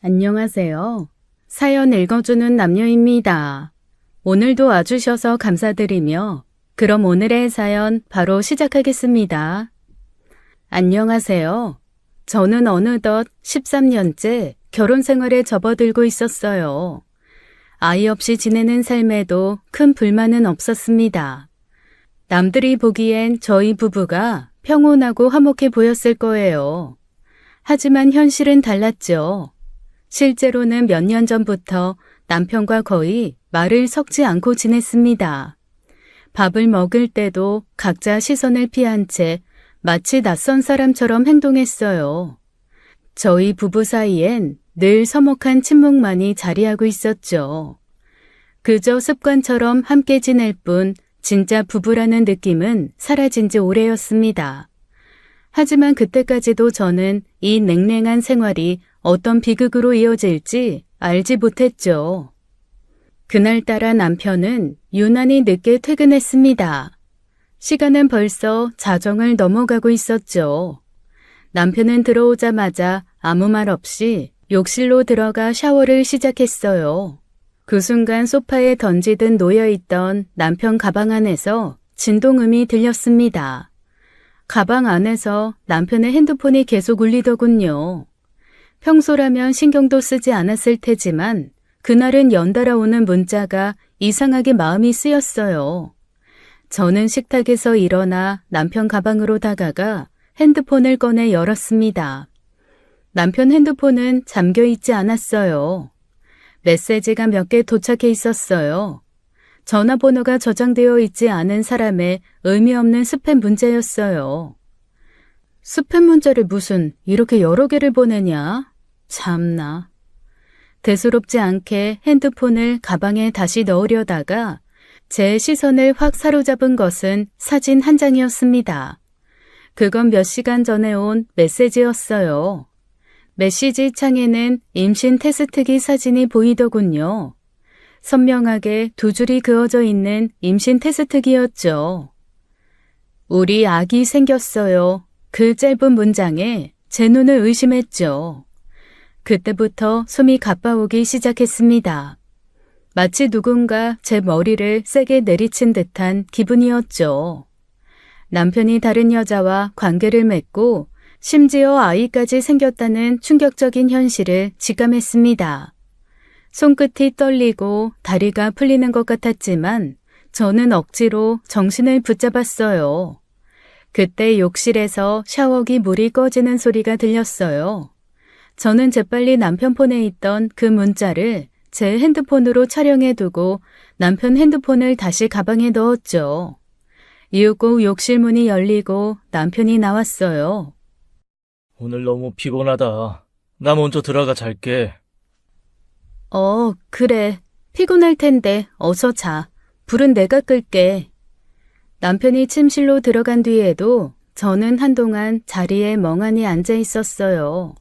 안녕하세요. 사연 읽어주는 남녀입니다. 오늘도 와주셔서 감사드리며 그럼 오늘의 사연 바로 시작하겠습니다. 안녕하세요. 저는 어느덧 13년째 결혼 생활에 접어들고 있었어요. 아이 없이 지내는 삶에도 큰 불만은 없었습니다. 남들이 보기엔 저희 부부가 평온하고 화목해 보였을 거예요. 하지만 현실은 달랐죠. 실제로는 몇 년 전부터 남편과 거의 말을 섞지 않고 지냈습니다. 밥을 먹을 때도 각자 시선을 피한 채 마치 낯선 사람처럼 행동했어요. 저희 부부 사이엔 늘 서먹한 침묵만이 자리하고 있었죠. 그저 습관처럼 함께 지낼 뿐 진짜 부부라는 느낌은 사라진 지 오래였습니다. 하지만 그때까지도 저는 이 냉랭한 생활이 어떤 비극으로 이어질지 알지 못했죠. 그날따라 남편은 유난히 늦게 퇴근했습니다. 시간은 벌써 자정을 넘어가고 있었죠. 남편은 들어오자마자 아무 말 없이 욕실로 들어가 샤워를 시작했어요. 그 순간 소파에 던지듯 놓여있던 남편 가방 안에서 진동음이 들렸습니다. 가방 안에서 남편의 핸드폰이 계속 울리더군요. 평소라면 신경도 쓰지 않았을 테지만 그날은 연달아 오는 문자가 이상하게 마음이 쓰였어요. 저는 식탁에서 일어나 남편 가방으로 다가가 핸드폰을 꺼내 열었습니다. 남편 핸드폰은 잠겨 있지 않았어요. 메시지가 몇 개 도착해 있었어요. 전화번호가 저장되어 있지 않은 사람의 의미 없는 스팸 문자였어요. 스팸 문자를 무슨 이렇게 여러 개를 보내냐? 참나. 대수롭지 않게 핸드폰을 가방에 다시 넣으려다가 제 시선을 확 사로잡은 것은 사진 한 장이었습니다. 그건 몇 시간 전에 온 메시지였어요. 메시지 창에는 임신 테스트기 사진이 보이더군요. 선명하게 두 줄이 그어져 있는 임신 테스트기였죠. 우리 아기 생겼어요. 그 짧은 문장에 제 눈을 의심했죠. 그때부터 숨이 가빠오기 시작했습니다. 마치 누군가 제 머리를 세게 내리친 듯한 기분이었죠. 남편이 다른 여자와 관계를 맺고 심지어 아이까지 생겼다는 충격적인 현실을 직감했습니다. 손끝이 떨리고 다리가 풀리는 것 같았지만 저는 억지로 정신을 붙잡았어요. 그때 욕실에서 샤워기 물이 꺼지는 소리가 들렸어요. 저는 재빨리 남편 폰에 있던 그 문자를 제 핸드폰으로 촬영해두고 남편 핸드폰을 다시 가방에 넣었죠. 이윽고 욕실 문이 열리고 남편이 나왔어요. 오늘 너무 피곤하다. 나 먼저 들어가 잘게. 그래. 피곤할 텐데 어서 자. 불은 내가 끌게. 남편이 침실로 들어간 뒤에도 저는 한동안 자리에 멍하니 앉아 있었어요.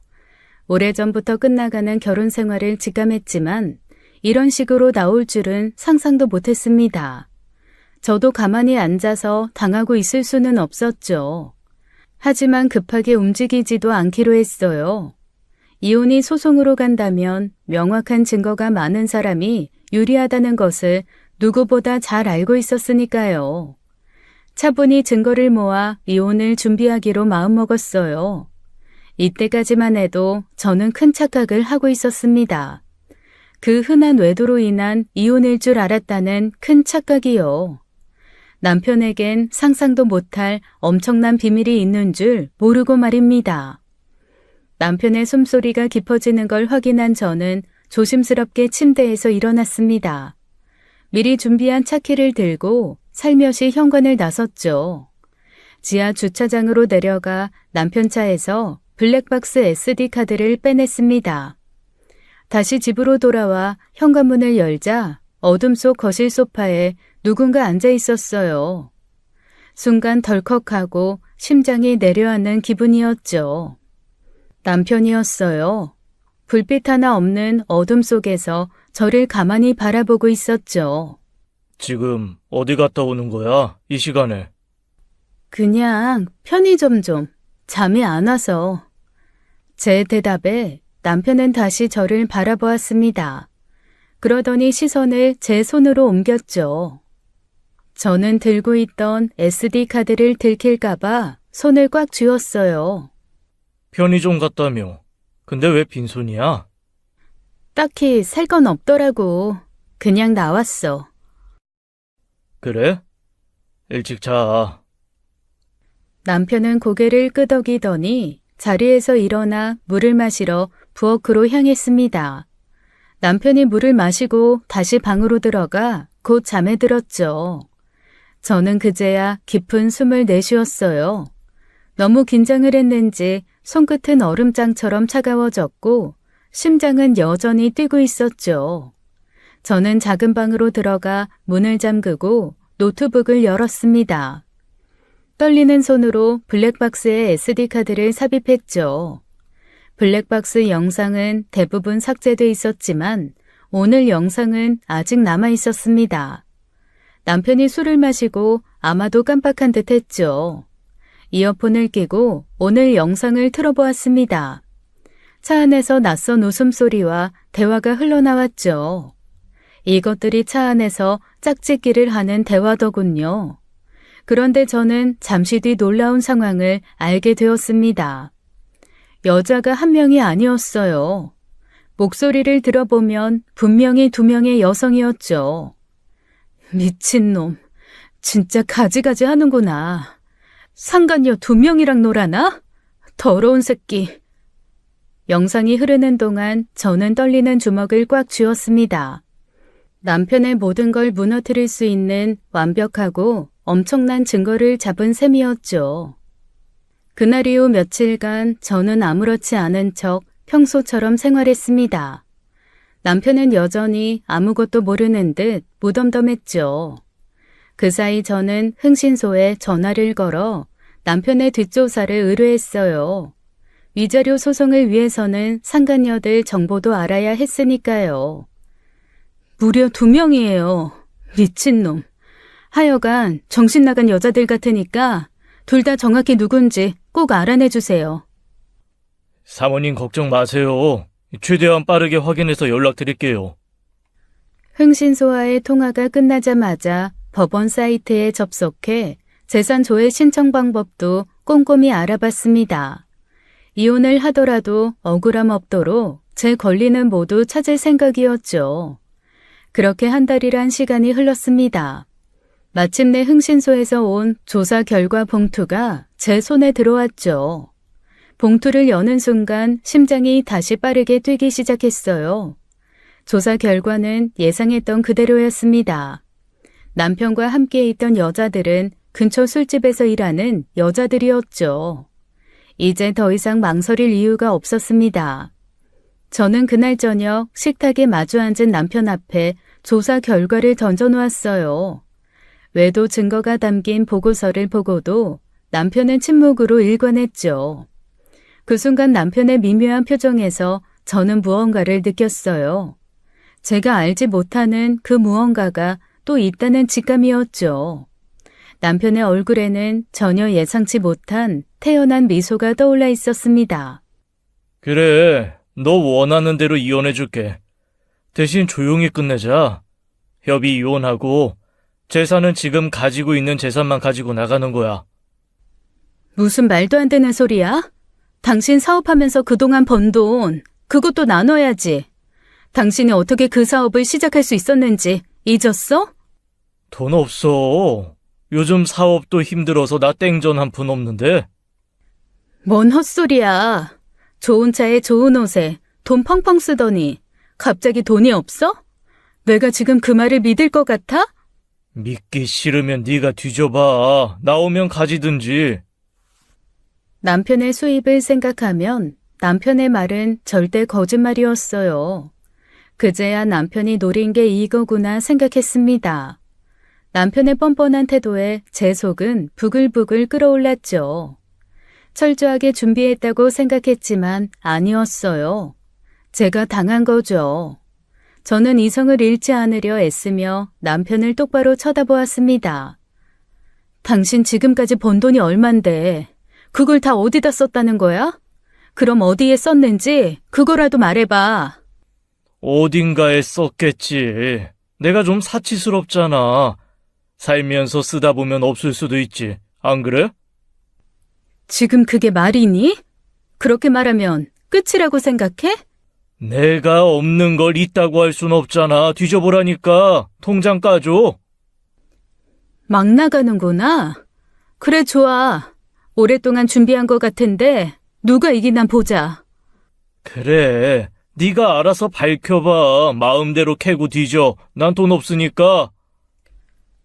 오래전부터 끝나가는 결혼 생활을 직감했지만 이런 식으로 나올 줄은 상상도 못했습니다. 저도 가만히 앉아서 당하고 있을 수는 없었죠. 하지만 급하게 움직이지도 않기로 했어요. 이혼이 소송으로 간다면 명확한 증거가 많은 사람이 유리하다는 것을 누구보다 잘 알고 있었으니까요. 차분히 증거를 모아 이혼을 준비하기로 마음먹었어요. 이때까지만 해도 저는 큰 착각을 하고 있었습니다. 그 흔한 외도로 인한 이혼일 줄 알았다는 큰 착각이요. 남편에겐 상상도 못할 엄청난 비밀이 있는 줄 모르고 말입니다. 남편의 숨소리가 깊어지는 걸 확인한 저는 조심스럽게 침대에서 일어났습니다. 미리 준비한 차키를 들고 살며시 현관을 나섰죠. 지하 주차장으로 내려가 남편 차에서 블랙박스 SD카드를 빼냈습니다. 다시 집으로 돌아와 현관문을 열자 어둠 속 거실 소파에 누군가 앉아 있었어요. 순간 덜컥하고 심장이 내려앉는 기분이었죠. 남편이었어요. 불빛 하나 없는 어둠 속에서 저를 가만히 바라보고 있었죠. 지금 어디 갔다 오는 거야? 이 시간에. 그냥 편의점 좀. 잠이 안 와서. 제 대답에 남편은 다시 저를 바라보았습니다. 그러더니 시선을 제 손으로 옮겼죠. 저는 들고 있던 SD카드를 들킬까봐 손을 꽉 쥐었어요. 편의점 갔다며. 근데 왜 빈손이야? 딱히 살 건 없더라고. 그냥 나왔어. 그래? 일찍 자. 남편은 고개를 끄덕이더니 자리에서 일어나 물을 마시러 부엌으로 향했습니다. 남편이 물을 마시고 다시 방으로 들어가 곧 잠에 들었죠. 저는 그제야 깊은 숨을 내쉬었어요. 너무 긴장을 했는지 손끝은 얼음장처럼 차가워졌고 심장은 여전히 뛰고 있었죠. 저는 작은 방으로 들어가 문을 잠그고 노트북을 열었습니다. 떨리는 손으로 블랙박스에 SD카드를 삽입했죠. 블랙박스 영상은 대부분 삭제돼 있었지만 오늘 영상은 아직 남아 있었습니다. 남편이 술을 마시고 아마도 깜빡한 듯 했죠. 이어폰을 끼고 오늘 영상을 틀어보았습니다. 차 안에서 낯선 웃음소리와 대화가 흘러나왔죠. 이것들이 차 안에서 짝짓기를 하는 대화더군요. 그런데 저는 잠시 뒤 놀라운 상황을 알게 되었습니다. 여자가 한 명이 아니었어요. 목소리를 들어보면 분명히 두 명의 여성이었죠. 미친놈, 진짜 가지가지 하는구나. 상간녀 두 명이랑 놀아나? 더러운 새끼. 영상이 흐르는 동안 저는 떨리는 주먹을 꽉 쥐었습니다. 남편의 모든 걸 무너뜨릴 수 있는 완벽하고 엄청난 증거를 잡은 셈이었죠. 그날 이후 며칠간 저는 아무렇지 않은 척 평소처럼 생활했습니다. 남편은 여전히 아무것도 모르는 듯 무덤덤했죠. 그 사이 저는 흥신소에 전화를 걸어 남편의 뒷조사를 의뢰했어요. 위자료 소송을 위해서는 상간녀들 정보도 알아야 했으니까요. 무려 2명이에요. 미친놈. 하여간 정신 나간 여자들 같으니까 둘 다 정확히 누군지 꼭 알아내주세요. 사모님 걱정 마세요. 최대한 빠르게 확인해서 연락드릴게요. 흥신소와의 통화가 끝나자마자 법원 사이트에 접속해 재산 조회 신청 방법도 꼼꼼히 알아봤습니다. 이혼을 하더라도 억울함 없도록 제 권리는 모두 찾을 생각이었죠. 그렇게 한 달이란 시간이 흘렀습니다. 마침내 흥신소에서 온 조사 결과 봉투가 제 손에 들어왔죠. 봉투를 여는 순간 심장이 다시 빠르게 뛰기 시작했어요. 조사 결과는 예상했던 그대로였습니다. 남편과 함께 있던 여자들은 근처 술집에서 일하는 여자들이었죠. 이제 더 이상 망설일 이유가 없었습니다. 저는 그날 저녁 식탁에 마주 앉은 남편 앞에 조사 결과를 던져놓았어요. 외도 증거가 담긴 보고서를 보고도 남편은 침묵으로 일관했죠. 그 순간 남편의 미묘한 표정에서 저는 무언가를 느꼈어요. 제가 알지 못하는 그 무언가가 또 있다는 직감이었죠. 남편의 얼굴에는 전혀 예상치 못한 태연한 미소가 떠올라 있었습니다. 그래, 너 원하는 대로 이혼해줄게. 대신 조용히 끝내자. 협의 이혼하고 재산은 지금 가지고 있는 재산만 가지고 나가는 거야. 무슨 말도 안 되는 소리야? 당신 사업하면서 그동안 번 돈, 그것도 나눠야지. 당신이 어떻게 그 사업을 시작할 수 있었는지 잊었어? 돈 없어. 요즘 사업도 힘들어서 나 땡전 한 푼 없는데. 뭔 헛소리야. 좋은 차에 좋은 옷에 돈 펑펑 쓰더니 갑자기 돈이 없어? 내가 지금 그 말을 믿을 것 같아? 믿기 싫으면 네가 뒤져봐. 나오면 가지든지. 남편의 수입을 생각하면 남편의 말은 절대 거짓말이었어요. 그제야 남편이 노린 게 이거구나 생각했습니다. 남편의 뻔뻔한 태도에 제 속은 부글부글 끓어올랐죠. 철저하게 준비했다고 생각했지만 아니었어요. 제가 당한 거죠. 저는 이성을 잃지 않으려 애쓰며 남편을 똑바로 쳐다보았습니다. 당신 지금까지 번 돈이 얼만데 그걸 다 어디다 썼다는 거야? 그럼 어디에 썼는지 그거라도 말해봐. 어딘가에 썼겠지. 내가 좀 사치스럽잖아. 살면서 쓰다 보면 없을 수도 있지. 안 그래? 지금 그게 말이니? 그렇게 말하면 끝이라고 생각해? 내가 없는 걸 있다고 할 순 없잖아. 뒤져보라니까. 통장 까줘. 막 나가는구나. 그래, 좋아. 오랫동안 준비한 것 같은데 누가 이기나 보자. 그래. 네가 알아서 밝혀봐. 마음대로 캐고 뒤져. 난 돈 없으니까.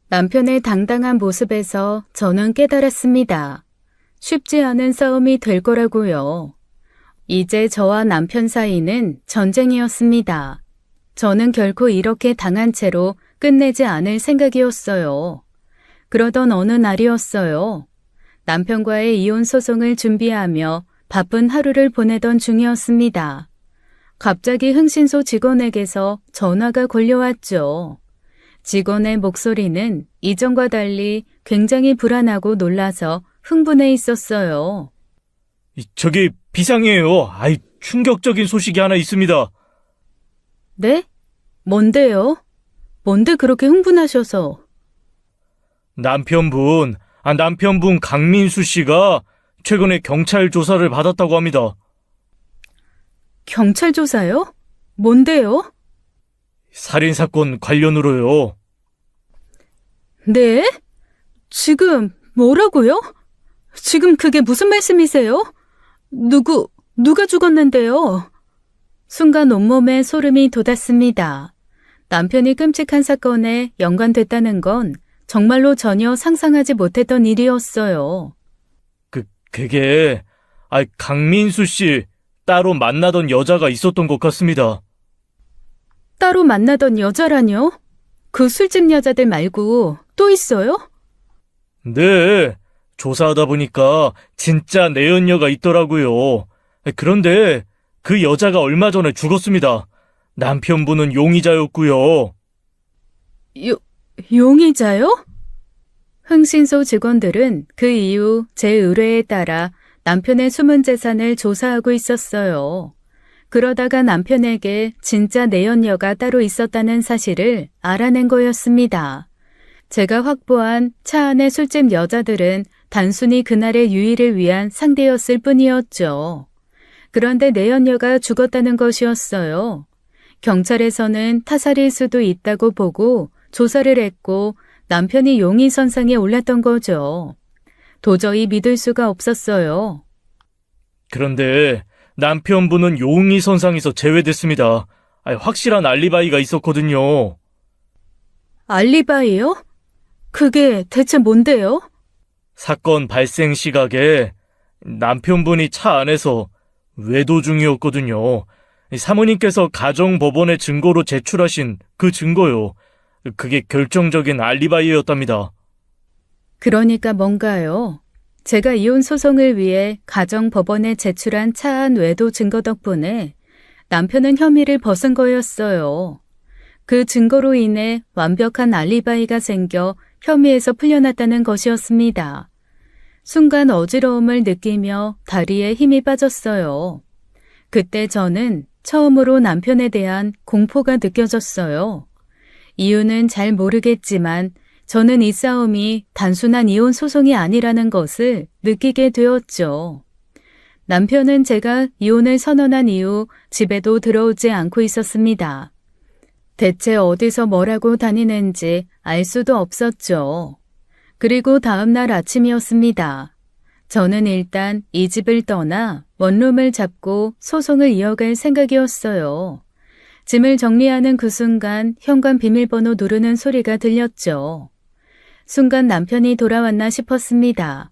남편의 당당한 모습에서 저는 깨달았습니다. 쉽지 않은 싸움이 될 거라고요. 이제 저와 남편 사이는 전쟁이었습니다. 저는 결코 이렇게 당한 채로 끝내지 않을 생각이었어요. 그러던 어느 날이었어요. 남편과의 이혼 소송을 준비하며 바쁜 하루를 보내던 중이었습니다. 갑자기 흥신소 직원에게서 전화가 걸려왔죠. 직원의 목소리는 이전과 달리 굉장히 불안하고 놀라서 흥분해 있었어요. 저기 비상이에요. 충격적인 소식이 하나 있습니다. 네? 뭔데요? 뭔데 그렇게 흥분하셔서? 남편분 강민수 씨가 최근에 경찰 조사를 받았다고 합니다. 경찰 조사요? 뭔데요? 살인사건 관련으로요. 네? 지금 뭐라고요? 지금 그게 무슨 말씀이세요? 누가 죽었는데요? 순간 온몸에 소름이 돋았습니다. 남편이 끔찍한 사건에 연관됐다는 건 정말로 전혀 상상하지 못했던 일이었어요. 그게 강민수 씨 따로 만나던 여자가 있었던 것 같습니다. 따로 만나던 여자라뇨? 그 술집 여자들 말고 또 있어요? 네, 조사하다 보니까 진짜 내연녀가 있더라고요. 그런데 그 여자가 얼마 전에 죽었습니다. 남편분은 용의자였고요. 용의자요? 흥신소 직원들은 그 이후 제 의뢰에 따라 남편의 숨은 재산을 조사하고 있었어요. 그러다가 남편에게 진짜 내연녀가 따로 있었다는 사실을 알아낸 거였습니다. 제가 확보한 차 안의 술집 여자들은 단순히 그날의 유의를 위한 상대였을 뿐이었죠. 그런데 내연녀가 죽었다는 것이었어요. 경찰에서는 타살일 수도 있다고 보고 조사를 했고 남편이 용의선상에 올랐던 거죠. 도저히 믿을 수가 없었어요. 그런데 남편분은 용의선상에서 제외됐습니다. 확실한 알리바이가 있었거든요. 알리바이요? 그게 대체 뭔데요? 사건 발생 시각에 남편분이 차 안에서 외도 중이었거든요. 사모님께서 가정법원에 증거로 제출하신 그 증거요. 그게 결정적인 알리바이였답니다. 그러니까 뭔가요? 제가 이혼 소송을 위해 가정법원에 제출한 차 안 외도 증거 덕분에 남편은 혐의를 벗은 거였어요. 그 증거로 인해 완벽한 알리바이가 생겨 혐의에서 풀려났다는 것이었습니다. 순간 어지러움을 느끼며 다리에 힘이 빠졌어요. 그때 저는 처음으로 남편에 대한 공포가 느껴졌어요. 이유는 잘 모르겠지만 저는 이 싸움이 단순한 이혼 소송이 아니라는 것을 느끼게 되었죠. 남편은 제가 이혼을 선언한 이후 집에도 들어오지 않고 있었습니다. 대체 어디서 뭐라고 다니는지 알 수도 없었죠. 그리고 다음 날 아침이었습니다. 저는 일단 이 집을 떠나 원룸을 잡고 소송을 이어갈 생각이었어요. 짐을 정리하는 그 순간 현관 비밀번호 누르는 소리가 들렸죠. 순간 남편이 돌아왔나 싶었습니다.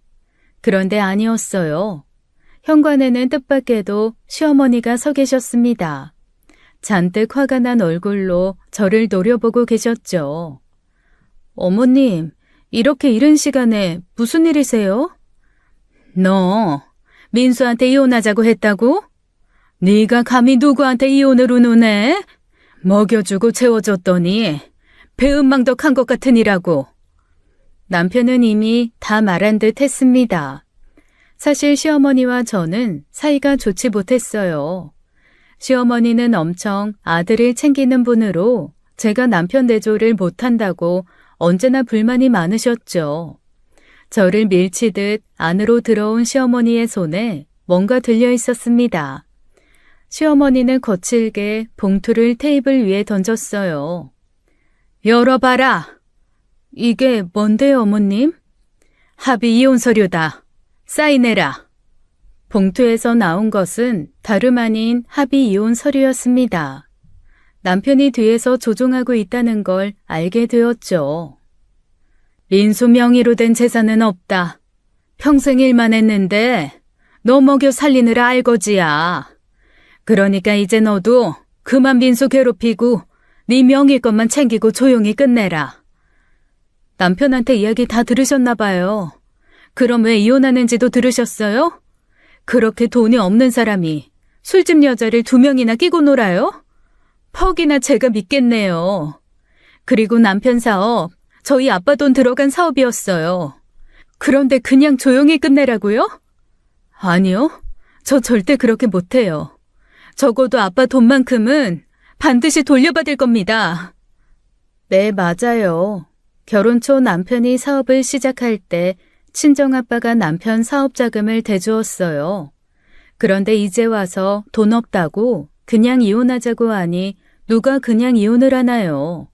그런데 아니었어요. 현관에는 뜻밖에도 시어머니가 서 계셨습니다. 잔뜩 화가 난 얼굴로 저를 노려보고 계셨죠. 어머님, 이렇게 이른 시간에 무슨 일이세요? 너 민수한테 이혼하자고 했다고? 네가 감히 누구한테 이혼을 운운해? 먹여주고 채워줬더니 배은망덕한 것 같으니라고. 남편은 이미 다 말한 듯 했습니다. 사실 시어머니와 저는 사이가 좋지 못했어요. 시어머니는 엄청 아들을 챙기는 분으로 제가 남편 내조를 못한다고 언제나 불만이 많으셨죠. 저를 밀치듯 안으로 들어온 시어머니의 손에 뭔가 들려 있었습니다. 시어머니는 거칠게 봉투를 테이블 위에 던졌어요. 열어봐라. 이게 뭔데요, 어머님? 합의 이혼 서류다. 사인해라. 봉투에서 나온 것은 다름 아닌 합의 이혼 서류였습니다. 남편이 뒤에서 조종하고 있다는 걸 알게 되었죠. 민수 명의로 된 재산은 없다. 평생 일만 했는데 너 먹여 살리느라 알거지야. 그러니까 이제 너도 그만 민수 괴롭히고 네 명의 것만 챙기고 조용히 끝내라. 남편한테 이야기 다 들으셨나 봐요. 그럼 왜 이혼하는지도 들으셨어요? 그렇게 돈이 없는 사람이 술집 여자를 2명이나 끼고 놀아요? 퍽이나 제가 믿겠네요. 그리고 남편 사업, 저희 아빠 돈 들어간 사업이었어요. 그런데 그냥 조용히 끝내라고요? 아니요, 저 절대 그렇게 못해요. 적어도 아빠 돈만큼은 반드시 돌려받을 겁니다. 네, 맞아요. 결혼 초 남편이 사업을 시작할 때 친정아빠가 남편 사업 자금을 대주었어요. 그런데 이제 와서 돈 없다고 그냥 이혼하자고 하니 누가 그냥 이혼을 하나요?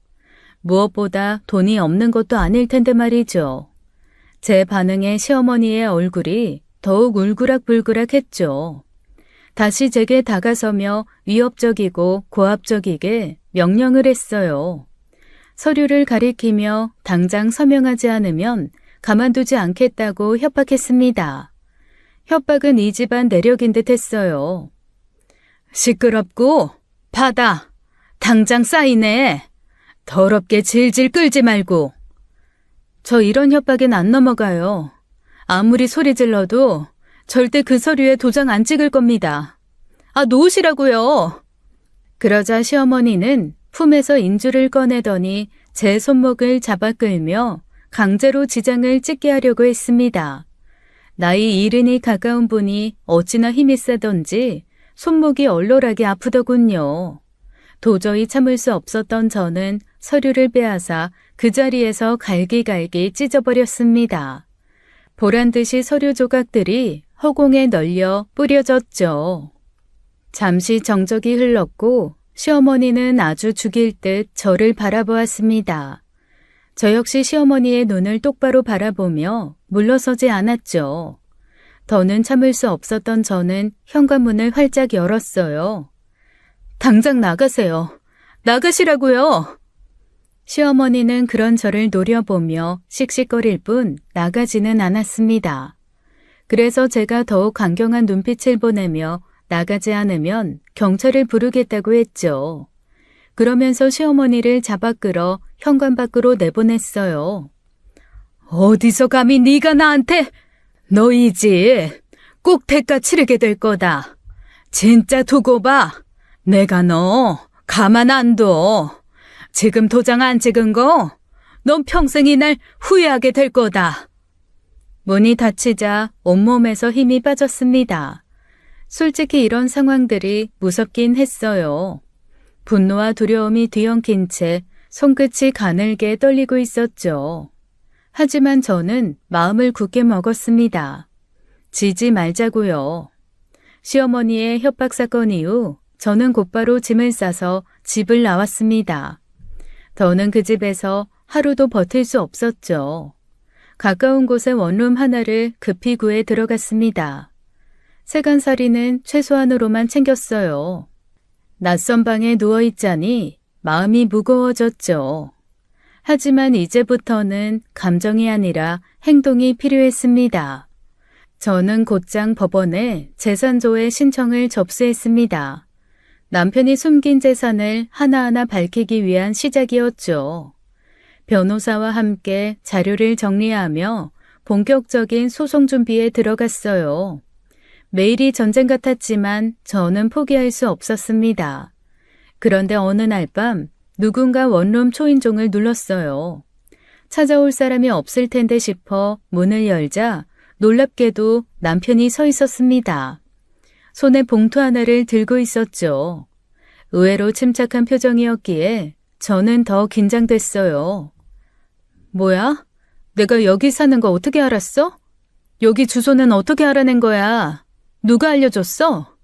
무엇보다 돈이 없는 것도 아닐 텐데 말이죠. 제 반응에 시어머니의 얼굴이 더욱 울그락불그락했죠. 다시 제게 다가서며 위협적이고 고압적이게 명령을 했어요. 서류를 가리키며 당장 서명하지 않으면 가만두지 않겠다고 협박했습니다. 협박은 이 집안 내력인 듯 했어요. 시끄럽고 받아. 당장 사인해. 더럽게 질질 끌지 말고. 저 이런 협박엔 안 넘어가요. 아무리 소리 질러도 절대 그 서류에 도장 안 찍을 겁니다. 아, 놓으시라고요. 그러자 시어머니는 품에서 인주를 꺼내더니 제 손목을 잡아 끌며 강제로 지장을 찍게 하려고 했습니다. 나이 70이 가까운 분이 어찌나 힘이 세던지 손목이 얼얼하게 아프더군요. 도저히 참을 수 없었던 저는 서류를 빼앗아 그 자리에서 갈기갈기 찢어버렸습니다. 보란듯이 서류 조각들이 허공에 널려 뿌려졌죠. 잠시 정적이 흘렀고 시어머니는 아주 죽일 듯 저를 바라보았습니다. 저 역시 시어머니의 눈을 똑바로 바라보며 물러서지 않았죠. 더는 참을 수 없었던 저는 현관문을 활짝 열었어요. 당장 나가세요. 나가시라고요. 시어머니는 그런 저를 노려보며 씩씩거릴 뿐 나가지는 않았습니다. 그래서 제가 더욱 강경한 눈빛을 보내며 나가지 않으면 경찰을 부르겠다고 했죠. 그러면서 시어머니를 잡아 끌어 현관 밖으로 내보냈어요. 어디서 감히 네가 나한테? 너희지. 꼭 대가 치르게 될 거다. 진짜 두고 봐. 내가 너 가만 안 둬. 지금 도장 안 찍은 거 넌 평생 이날 후회하게 될 거다. 문이 닫히자 온몸에서 힘이 빠졌습니다. 솔직히 이런 상황들이 무섭긴 했어요. 분노와 두려움이 뒤엉킨 채 손끝이 가늘게 떨리고 있었죠. 하지만 저는 마음을 굳게 먹었습니다. 지지 말자고요. 시어머니의 협박 사건 이후 저는 곧바로 짐을 싸서 집을 나왔습니다. 더는 그 집에서 하루도 버틸 수 없었죠. 가까운 곳에 원룸 하나를 급히 구해 들어갔습니다. 세간살이는 최소한으로만 챙겼어요. 낯선 방에 누워있자니 마음이 무거워졌죠. 하지만 이제부터는 감정이 아니라 행동이 필요했습니다. 저는 곧장 법원에 재산조회 신청을 접수했습니다. 남편이 숨긴 재산을 하나하나 밝히기 위한 시작이었죠. 변호사와 함께 자료를 정리하며 본격적인 소송 준비에 들어갔어요. 매일이 전쟁 같았지만 저는 포기할 수 없었습니다. 그런데 어느 날 밤 누군가 원룸 초인종을 눌렀어요. 찾아올 사람이 없을 텐데 싶어 문을 열자 놀랍게도 남편이 서 있었습니다. 손에 봉투 하나를 들고 있었죠. 의외로 침착한 표정이었기에 저는 더 긴장됐어요. 뭐야? 내가 여기 사는 거 어떻게 알았어? 여기 주소는 어떻게 알아낸 거야? 누가 알려줬어?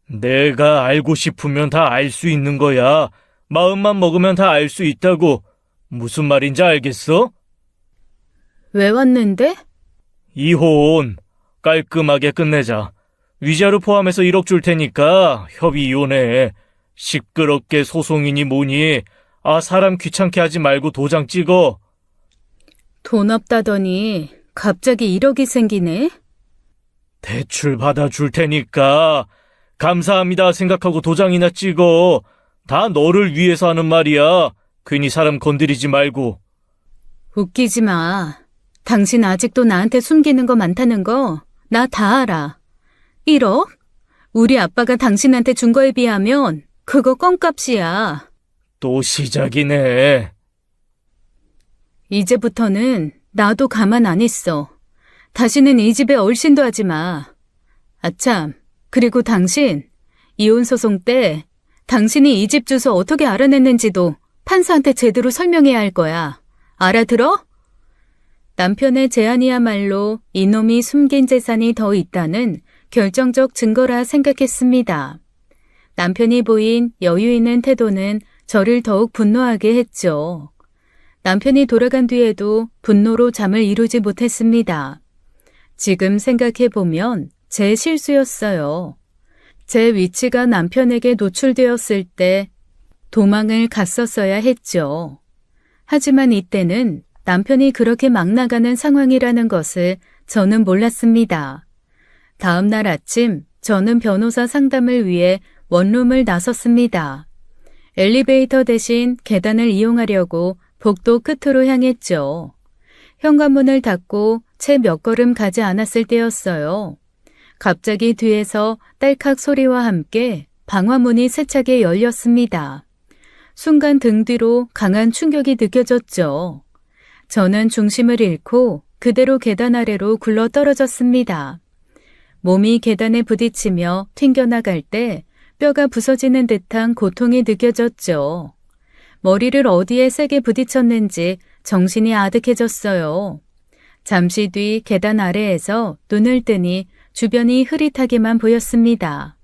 내가 알고 싶으면 다 알 수 있는 거야. 마음만 먹으면 다 알 수 있다고. 무슨 말인지 알겠어? 왜 왔는데? 이혼. 깔끔하게 끝내자. 위자료 포함해서 1억 줄 테니까 협의 이혼해. 시끄럽게 소송이니 뭐니. 사람 귀찮게 하지 말고 도장 찍어. 돈 없다더니 갑자기 1억이 생기네? 대출 받아줄 테니까 감사합니다 생각하고 도장이나 찍어. 다 너를 위해서 하는 말이야. 괜히 사람 건드리지 말고. 웃기지 마. 당신 아직도 나한테 숨기는 거 많다는 거 나 다 알아. 1억? 우리 아빠가 당신한테 준 거에 비하면 그거 껌값이야. 또 시작이네. 이제부터는 나도 가만 안 있어. 다시는 이 집에 얼씬도 하지 마. 아참, 그리고 당신, 이혼소송 때 당신이 이 집 주소 어떻게 알아냈는지도 판사한테 제대로 설명해야 할 거야. 알아들어? 남편의 제안이야말로 이놈이 숨긴 재산이 더 있다는 결정적 증거라 생각했습니다. 남편이 보인 여유 있는 태도는 저를 더욱 분노하게 했죠. 남편이 돌아간 뒤에도 분노로 잠을 이루지 못했습니다. 지금 생각해보면 제 실수였어요. 제 위치가 남편에게 노출되었을 때 도망을 갔었어야 했죠. 하지만 이때는 남편이 그렇게 막 나가는 상황이라는 것을 저는 몰랐습니다. 다음 날 아침 저는 변호사 상담을 위해 원룸을 나섰습니다. 엘리베이터 대신 계단을 이용하려고 복도 끝으로 향했죠. 현관문을 닫고 채 몇 걸음 가지 않았을 때였어요. 갑자기 뒤에서 딸칵 소리와 함께 방화문이 세차게 열렸습니다. 순간 등 뒤로 강한 충격이 느껴졌죠. 저는 중심을 잃고 그대로 계단 아래로 굴러 떨어졌습니다. 몸이 계단에 부딪히며 튕겨나갈 때 뼈가 부서지는 듯한 고통이 느껴졌죠. 머리를 어디에 세게 부딪혔는지 정신이 아득해졌어요. 잠시 뒤 계단 아래에서 눈을 뜨니 주변이 흐릿하게만 보였습니다.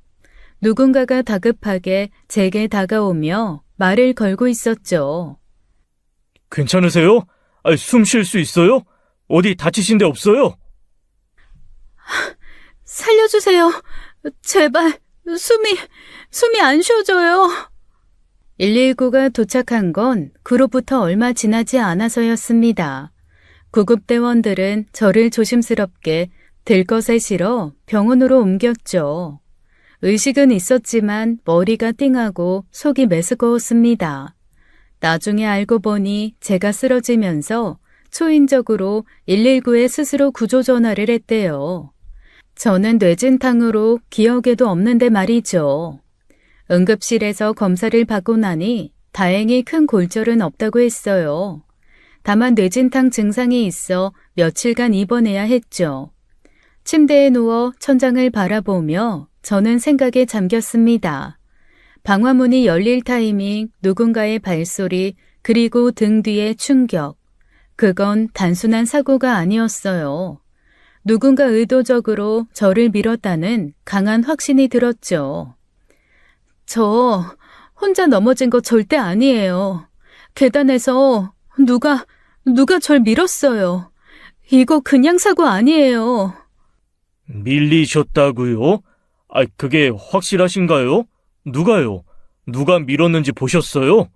누군가가 다급하게 제게 다가오며 말을 걸고 있었죠. 괜찮으세요? 숨 쉴 수 있어요? 어디 다치신 데 없어요? 살려주세요. 제발 숨이 안 쉬어져요. 119가 도착한 건 그로부터 얼마 지나지 않아서였습니다. 구급대원들은 저를 조심스럽게 들것에 실어 병원으로 옮겼죠. 의식은 있었지만 머리가 띵하고 속이 메스꺼웠습니다. 나중에 알고 보니 제가 쓰러지면서 초인적으로 119에 스스로 구조 전화를 했대요. 저는 뇌진탕으로 기억에도 없는데 말이죠. 응급실에서 검사를 받고 나니 다행히 큰 골절은 없다고 했어요. 다만 뇌진탕 증상이 있어 며칠간 입원해야 했죠. 침대에 누워 천장을 바라보며 저는 생각에 잠겼습니다. 방화문이 열릴 타이밍, 누군가의 발소리, 그리고 등 뒤의 충격. 그건 단순한 사고가 아니었어요. 누군가 의도적으로 저를 밀었다는 강한 확신이 들었죠. 저 혼자 넘어진 거 절대 아니에요. 계단에서 누가 절 밀었어요. 이거 그냥 사고 아니에요. 밀리셨다고요? 그게 확실하신가요? 누가요? 누가 밀었는지 보셨어요?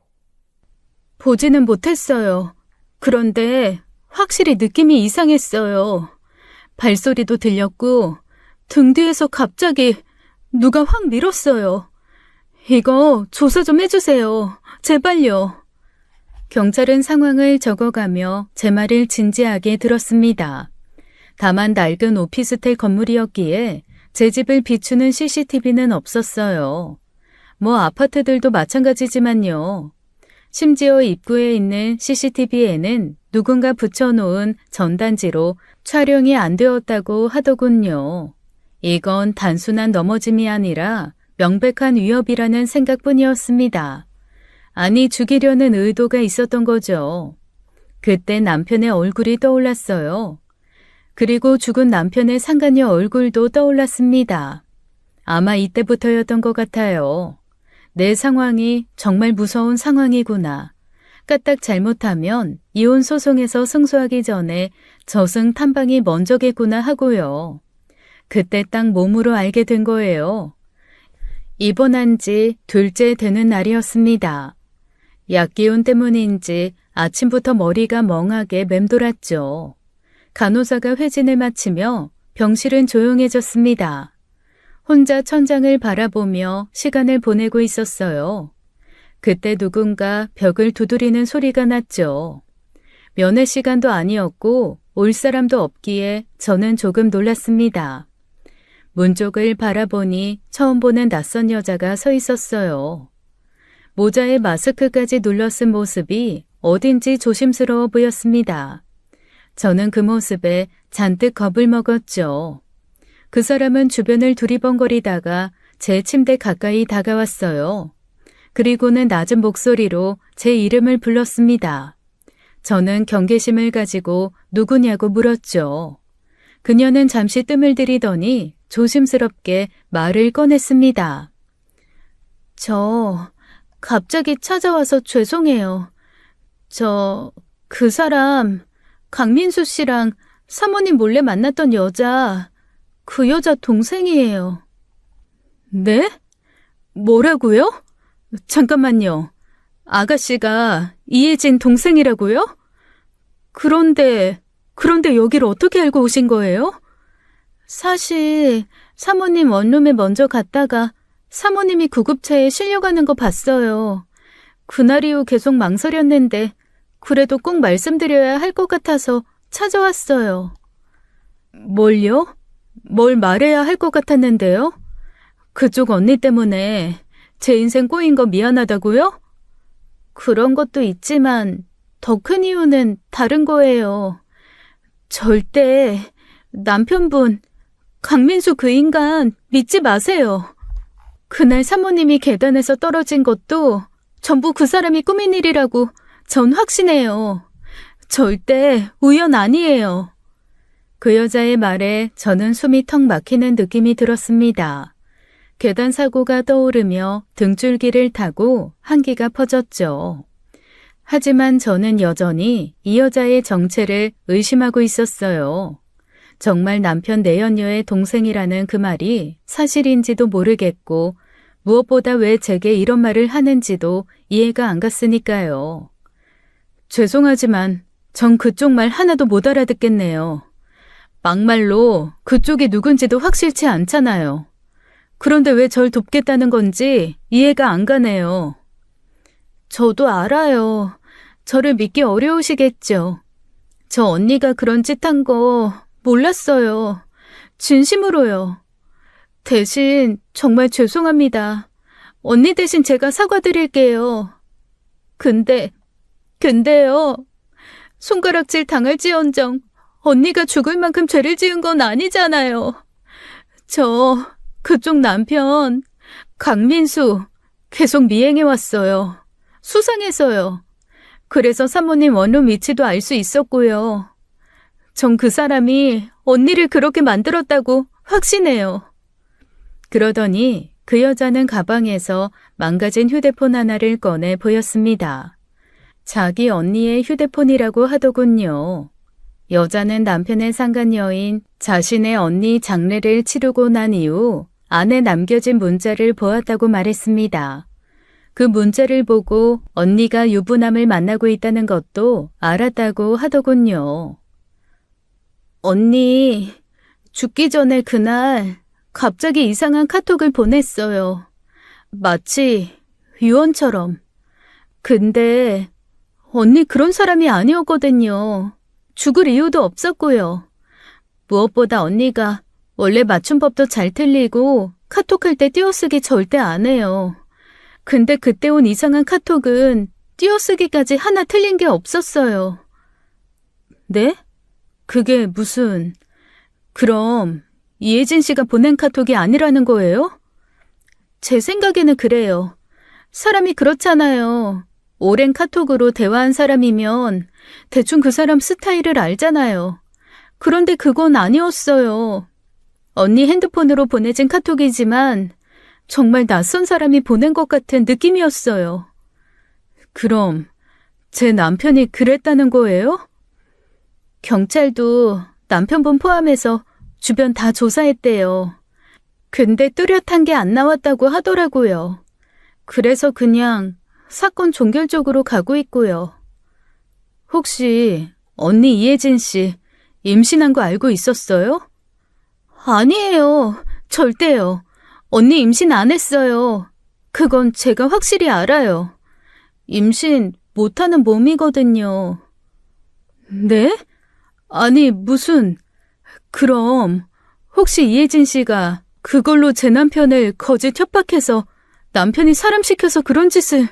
보지는 못했어요. 그런데 확실히 느낌이 이상했어요. 발소리도 들렸고 등 뒤에서 갑자기 누가 확 밀었어요. 이거 조사 좀 해주세요. 제발요. 경찰은 상황을 적어가며 제 말을 진지하게 들었습니다. 다만 낡은 오피스텔 건물이었기에 제 집을 비추는 CCTV는 없었어요. 뭐 아파트들도 마찬가지지만요. 심지어 입구에 있는 CCTV에는 누군가 붙여놓은 전단지로 촬영이 안 되었다고 하더군요. 이건 단순한 넘어짐이 아니라 명백한 위협이라는 생각뿐이었습니다. 아니, 죽이려는 의도가 있었던 거죠. 그때 남편의 얼굴이 떠올랐어요. 그리고 죽은 남편의 상간녀 얼굴도 떠올랐습니다. 아마 이때부터였던 것 같아요. 내 상황이 정말 무서운 상황이구나. 까딱 잘못하면 이혼 소송에서 승소하기 전에 저승 탐방이 먼저겠구나 하고요. 그때 딱 몸으로 알게 된 거예요. 입원한 지 둘째 되는 날이었습니다. 약기운 때문인지 아침부터 머리가 멍하게 맴돌았죠. 간호사가 회진을 마치며 병실은 조용해졌습니다. 혼자 천장을 바라보며 시간을 보내고 있었어요. 그때 누군가 벽을 두드리는 소리가 났죠. 면회 시간도 아니었고 올 사람도 없기에 저는 조금 놀랐습니다. 문 쪽을 바라보니 처음 보는 낯선 여자가 서 있었어요. 모자에 마스크까지 눌러 쓴 모습이 어딘지 조심스러워 보였습니다. 저는 그 모습에 잔뜩 겁을 먹었죠. 그 사람은 주변을 두리번거리다가 제 침대 가까이 다가왔어요. 그리고는 낮은 목소리로 제 이름을 불렀습니다. 저는 경계심을 가지고 누구냐고 물었죠. 그녀는 잠시 뜸을 들이더니 조심스럽게 말을 꺼냈습니다. 저 갑자기 찾아와서 죄송해요. 그 사람 강민수 씨랑 사모님 몰래 만났던 여자, 그 여자 동생이에요. 네? 뭐라고요? 잠깐만요. 아가씨가 이혜진 동생이라고요? 그런데 여기를 어떻게 알고 오신 거예요? 사실 사모님 원룸에 먼저 갔다가 사모님이 구급차에 실려가는 거 봤어요. 그날 이후 계속 망설였는데 그래도 꼭 말씀드려야 할 것 같아서 찾아왔어요. 뭘요? 뭘 말해야 할 것 같았는데요? 그쪽 언니 때문에 제 인생 꼬인 거 미안하다고요? 그런 것도 있지만 더 큰 이유는 다른 거예요. 절대 남편분, 강민수 그 인간 믿지 마세요. 그날 사모님이 계단에서 떨어진 것도 전부 그 사람이 꾸민 일이라고 전 확신해요. 절대 우연 아니에요. 그 여자의 말에 저는 숨이 턱 막히는 느낌이 들었습니다. 계단 사고가 떠오르며 등줄기를 타고 한기가 퍼졌죠. 하지만 저는 여전히 이 여자의 정체를 의심하고 있었어요. 정말 남편 내연녀의 동생이라는 그 말이 사실인지도 모르겠고 무엇보다 왜 제게 이런 말을 하는지도 이해가 안 갔으니까요. 죄송하지만 전 그쪽 말 하나도 못 알아듣겠네요. 막말로 그쪽이 누군지도 확실치 않잖아요. 그런데 왜 절 돕겠다는 건지 이해가 안 가네요. 저도 알아요. 저를 믿기 어려우시겠죠. 저 언니가 그런 짓 한 거 몰랐어요. 진심으로요. 대신 정말 죄송합니다. 언니 대신 제가 사과드릴게요. 근데요. 손가락질 당할지언정 언니가 죽을 만큼 죄를 지은 건 아니잖아요. 그쪽 남편 강민수 계속 미행해왔어요. 수상해서요. 그래서 사모님 원룸 위치도 알 수 있었고요. 전 그 사람이 언니를 그렇게 만들었다고 확신해요. 그러더니 그 여자는 가방에서 망가진 휴대폰 하나를 꺼내 보였습니다. 자기 언니의 휴대폰이라고 하더군요. 여자는 남편의 상간녀인 자신의 언니 장례를 치르고 난 이후 안에 남겨진 문자를 보았다고 말했습니다. 그 문자를 보고 언니가 유부남을 만나고 있다는 것도 알았다고 하더군요. 언니, 죽기 전에 그날 갑자기 이상한 카톡을 보냈어요. 마치 유언처럼. 근데 언니 그런 사람이 아니었거든요. 죽을 이유도 없었고요. 무엇보다 언니가 원래 맞춤법도 잘 틀리고 카톡할 때 띄어쓰기 절대 안 해요. 근데 그때 온 이상한 카톡은 띄어쓰기까지 하나 틀린 게 없었어요. 네? 그게 무슨... 그럼 이혜진 씨가 보낸 카톡이 아니라는 거예요? 제 생각에는 그래요. 사람이 그렇잖아요. 오랜 카톡으로 대화한 사람이면 대충 그 사람 스타일을 알잖아요. 그런데 그건 아니었어요. 언니 핸드폰으로 보내진 카톡이지만 정말 낯선 사람이 보낸 것 같은 느낌이었어요. 그럼 제 남편이 그랬다는 거예요? 경찰도 남편분 포함해서 주변 다 조사했대요. 근데 뚜렷한 게 안 나왔다고 하더라고요. 그래서 그냥 사건 종결 쪽으로 가고 있고요. 혹시 언니 이혜진 씨 임신한 거 알고 있었어요? 아니에요. 절대요. 언니 임신 안 했어요. 그건 제가 확실히 알아요. 임신 못하는 몸이거든요. 네? 아니, 무슨... 그럼 혹시 이혜진 씨가 그걸로 제 남편을 거짓 협박해서 남편이 사람 시켜서 그런 짓을...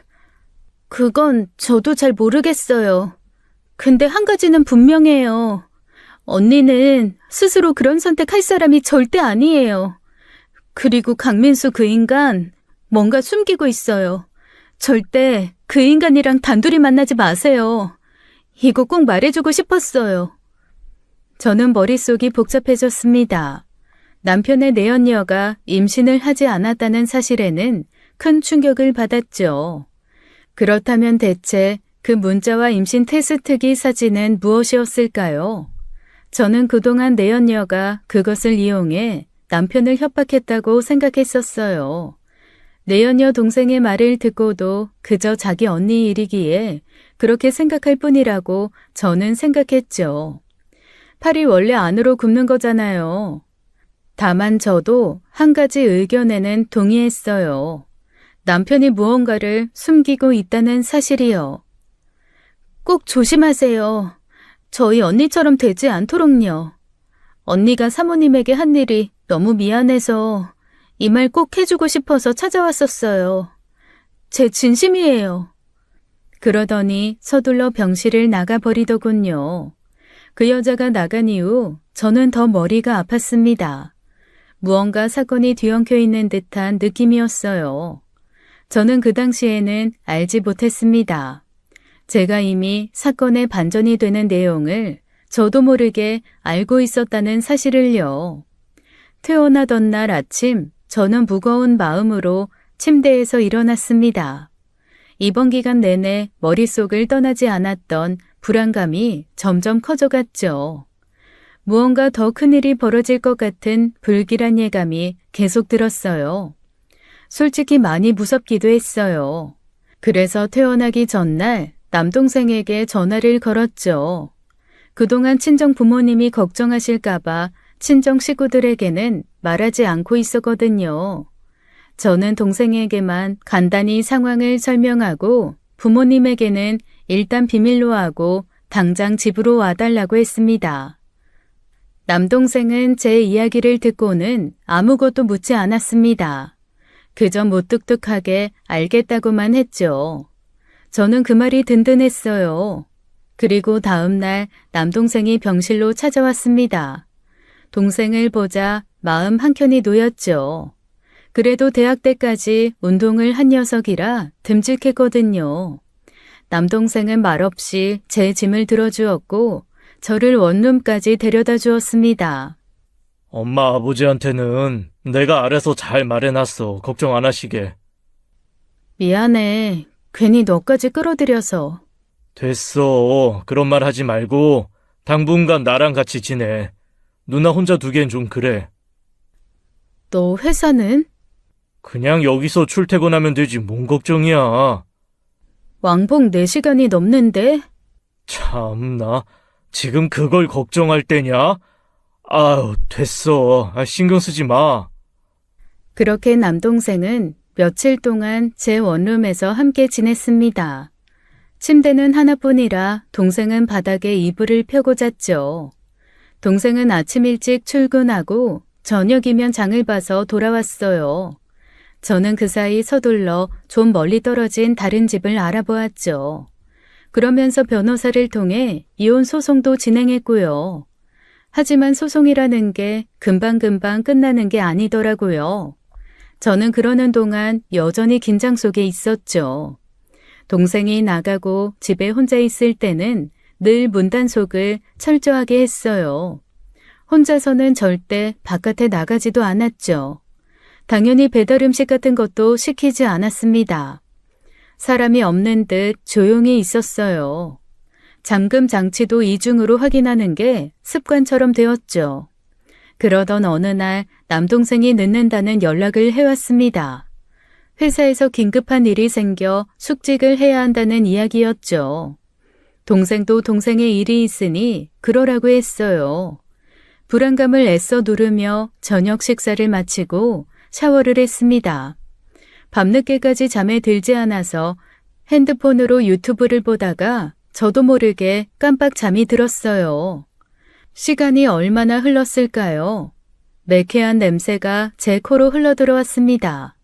그건 저도 잘 모르겠어요. 근데 한 가지는 분명해요. 언니는 스스로 그런 선택할 사람이 절대 아니에요. 그리고 강민수 그 인간 뭔가 숨기고 있어요. 절대 그 인간이랑 단둘이 만나지 마세요. 이거 꼭 말해주고 싶었어요. 저는 머릿속이 복잡해졌습니다. 남편의 내연녀가 임신을 하지 않았다는 사실에는 큰 충격을 받았죠. 그렇다면 대체 그 문자와 임신 테스트기 사진은 무엇이었을까요? 저는 그동안 내연녀가 그것을 이용해 남편을 협박했다고 생각했었어요. 내연녀 동생의 말을 듣고도 그저 자기 언니 일이기에 그렇게 생각할 뿐이라고 저는 생각했죠. 팔이 원래 안으로 굽는 거잖아요. 다만 저도 한 가지 의견에는 동의했어요. 남편이 무언가를 숨기고 있다는 사실이요. 꼭 조심하세요. 저희 언니처럼 되지 않도록요. 언니가 사모님에게 한 일이 너무 미안해서 이 말 꼭 해주고 싶어서 찾아왔었어요. 제 진심이에요. 그러더니 서둘러 병실을 나가버리더군요. 그 여자가 나간 이후 저는 더 머리가 아팠습니다. 무언가 사건이 뒤엉켜 있는 듯한 느낌이었어요. 저는 그 당시에는 알지 못했습니다. 제가 이미 사건의 반전이 되는 내용을 저도 모르게 알고 있었다는 사실을요. 퇴원하던 날 아침 저는 무거운 마음으로 침대에서 일어났습니다. 이번 기간 내내 머릿속을 떠나지 않았던 불안감이 점점 커져갔죠. 무언가 더 큰일이 벌어질 것 같은 불길한 예감이 계속 들었어요. 솔직히 많이 무섭기도 했어요. 그래서 퇴원하기 전날 남동생에게 전화를 걸었죠. 그동안 친정 부모님이 걱정하실까봐 친정 식구들에게는 말하지 않고 있었거든요. 저는 동생에게만 간단히 상황을 설명하고 부모님에게는 일단 비밀로 하고 당장 집으로 와달라고 했습니다. 남동생은 제 이야기를 듣고는 아무것도 묻지 않았습니다. 그저 무뚝뚝하게 알겠다고만 했죠. 저는 그 말이 든든했어요. 그리고 다음 날 남동생이 병실로 찾아왔습니다. 동생을 보자 마음 한켠이 놓였죠. 그래도 대학 때까지 운동을 한 녀석이라 듬직했거든요. 남동생은 말없이 제 짐을 들어주었고 저를 원룸까지 데려다 주었습니다. 엄마 아버지한테는 내가 알아서 잘 말해놨어. 걱정 안 하시게. 미안해. 괜히 너까지 끌어들여서. 됐어. 그런 말 하지 말고 당분간 나랑 같이 지내. 누나 혼자 두기엔 좀 그래. 너 회사는? 그냥 여기서 출퇴근하면 되지 뭔 걱정이야. 왕복 4시간이 넘는데? 참나. 지금 그걸 걱정할 때냐? 아유, 됐어. 신경 쓰지 마. 그렇게 남동생은 며칠 동안 제 원룸에서 함께 지냈습니다. 침대는 하나뿐이라 동생은 바닥에 이불을 펴고 잤죠. 동생은 아침 일찍 출근하고 저녁이면 장을 봐서 돌아왔어요. 저는 그 사이 서둘러 좀 멀리 떨어진 다른 집을 알아보았죠. 그러면서 변호사를 통해 이혼 소송도 진행했고요. 하지만 소송이라는 게 금방금방 끝나는 게 아니더라고요. 저는 그러는 동안 여전히 긴장 속에 있었죠. 동생이 나가고 집에 혼자 있을 때는 늘 문단속을 철저하게 했어요. 혼자서는 절대 바깥에 나가지도 않았죠. 당연히 배달 음식 같은 것도 시키지 않았습니다. 사람이 없는 듯 조용히 있었어요. 잠금 장치도 이중으로 확인하는 게 습관처럼 되었죠. 그러던 어느 날 남동생이 늦는다는 연락을 해왔습니다. 회사에서 긴급한 일이 생겨 숙직을 해야 한다는 이야기였죠. 동생도 동생의 일이 있으니 그러라고 했어요. 불안감을 애써 누르며 저녁 식사를 마치고 샤워를 했습니다. 밤늦게까지 잠에 들지 않아서 핸드폰으로 유튜브를 보다가 저도 모르게 깜빡 잠이 들었어요. 시간이 얼마나 흘렀을까요? 매캐한 냄새가 제 코로 흘러들어왔습니다.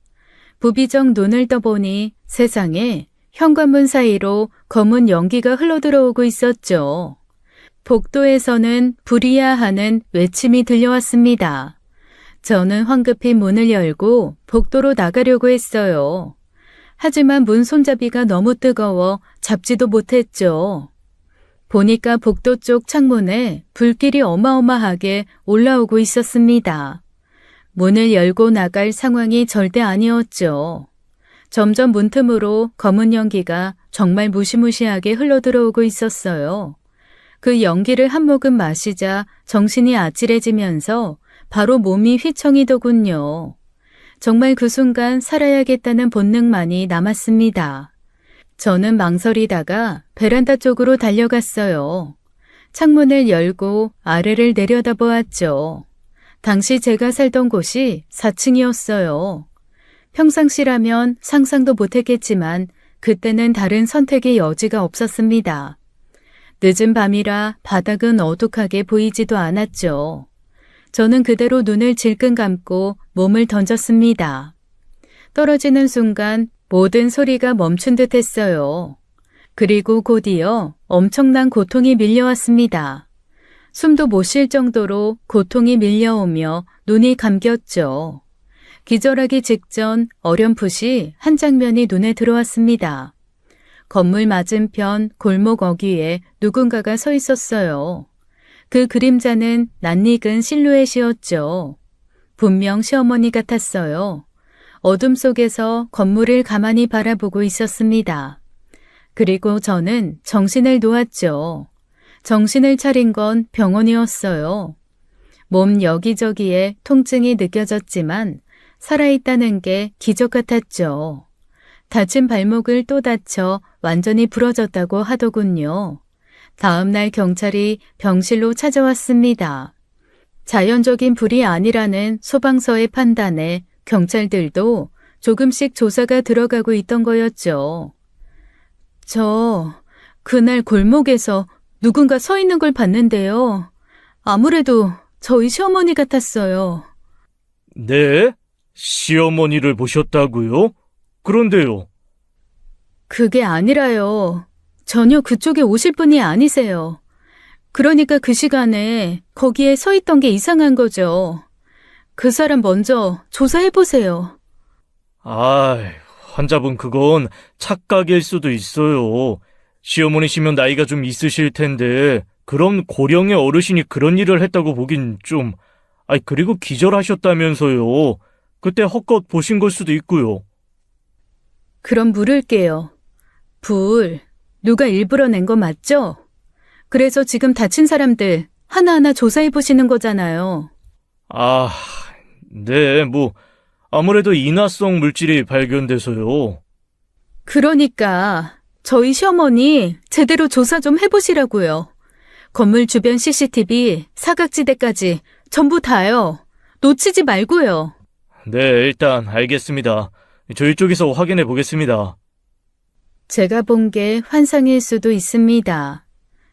부비정 눈을 떠보니 세상에 현관문 사이로 검은 연기가 흘러들어오고 있었죠. 복도에서는 불이야 하는 외침이 들려왔습니다. 저는 황급히 문을 열고 복도로 나가려고 했어요. 하지만 문 손잡이가 너무 뜨거워 잡지도 못했죠. 보니까 복도 쪽 창문에 불길이 어마어마하게 올라오고 있었습니다. 문을 열고 나갈 상황이 절대 아니었죠. 점점 문틈으로 검은 연기가 정말 무시무시하게 흘러들어오고 있었어요. 그 연기를 한 모금 마시자 정신이 아찔해지면서 바로 몸이 휘청이더군요. 정말 그 순간 살아야겠다는 본능만이 남았습니다. 저는 망설이다가 베란다 쪽으로 달려갔어요. 창문을 열고 아래를 내려다보았죠. 당시 제가 살던 곳이 4층이었어요. 평상시라면 상상도 못했겠지만 그때는 다른 선택의 여지가 없었습니다. 늦은 밤이라 바닥은 어둑하게 보이지도 않았죠. 저는 그대로 눈을 질끈 감고 몸을 던졌습니다. 떨어지는 순간 모든 소리가 멈춘 듯 했어요. 그리고 곧이어 엄청난 고통이 밀려왔습니다. 숨도 못 쉴 정도로 고통이 밀려오며 눈이 감겼죠. 기절하기 직전 어렴풋이 한 장면이 눈에 들어왔습니다. 건물 맞은편 골목 어귀에 누군가가 서 있었어요. 그 그림자는 낯익은 실루엣이었죠. 분명 시어머니 같았어요. 어둠 속에서 건물을 가만히 바라보고 있었습니다. 그리고 저는 정신을 놓았죠. 정신을 차린 건 병원이었어요. 몸 여기저기에 통증이 느껴졌지만 살아있다는 게 기적 같았죠. 다친 발목을 또 다쳐 완전히 부러졌다고 하더군요. 다음 날 경찰이 병실로 찾아왔습니다. 자연적인 불이 아니라는 소방서의 판단에 경찰들도 조금씩 조사가 들어가고 있던 거였죠. 저 그날 골목에서 누군가 서 있는 걸 봤는데요. 아무래도 저희 시어머니 같았어요. 네? 시어머니를 보셨다고요? 그런데요. 그게 아니라요. 전혀 그쪽에 오실 분이 아니세요. 그러니까 그 시간에 거기에 서 있던 게 이상한 거죠. 그 사람 먼저 조사해보세요. 환자분 그건 착각일 수도 있어요. 시어머니시면 나이가 좀 있으실 텐데 그럼 고령의 어르신이 그런 일을 했다고 보긴 좀... 그리고 기절하셨다면서요. 그때 헛것 보신 걸 수도 있고요. 그럼 물을게요. 불 누가 일부러 낸 거 맞죠? 그래서 지금 다친 사람들 하나하나 조사해보시는 거잖아요. 네, 아무래도 인화성 물질이 발견돼서요. 그러니까 저희 시어머니 제대로 조사 좀 해보시라고요. 건물 주변 CCTV, 사각지대까지 전부 다요. 놓치지 말고요. 네, 일단 알겠습니다. 저희 쪽에서 확인해 보겠습니다. 제가 본 게 환상일 수도 있습니다.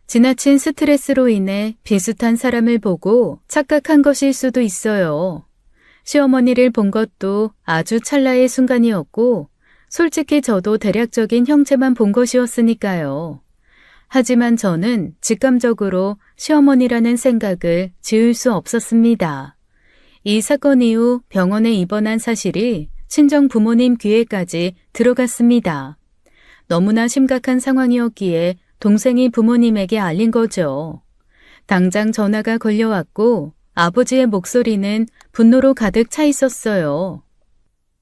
지나친 스트레스로 인해 비슷한 사람을 보고 착각한 것일 수도 있어요. 시어머니를 본 것도 아주 찰나의 순간이었고, 솔직히 저도 대략적인 형체만 본 것이었으니까요. 하지만 저는 직감적으로 시어머니라는 생각을 지을 수 없었습니다. 이 사건 이후 병원에 입원한 사실이 친정 부모님 귀에까지 들어갔습니다. 너무나 심각한 상황이었기에 동생이 부모님에게 알린 거죠. 당장 전화가 걸려왔고 아버지의 목소리는 분노로 가득 차 있었어요.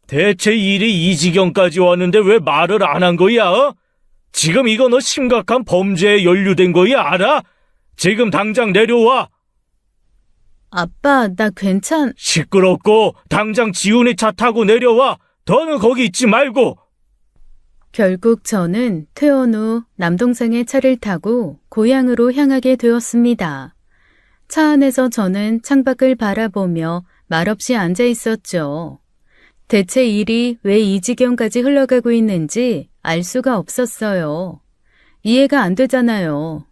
대체 일이 이 지경까지 왔는데 왜 말을 안 한 거야? 지금 이거 너 심각한 범죄에 연루된 거야, 알아? 지금 당장 내려와. 아빠, 나 시끄럽고 당장 지훈이 차 타고 내려와. 더는 거기 있지 말고. 결국 저는 퇴원 후 남동생의 차를 타고 고향으로 향하게 되었습니다. 차 안에서 저는 창밖을 바라보며 말없이 앉아 있었죠. 대체 일이 왜 이 지경까지 흘러가고 있는지 알 수가 없었어요. 이해가 안 되잖아요.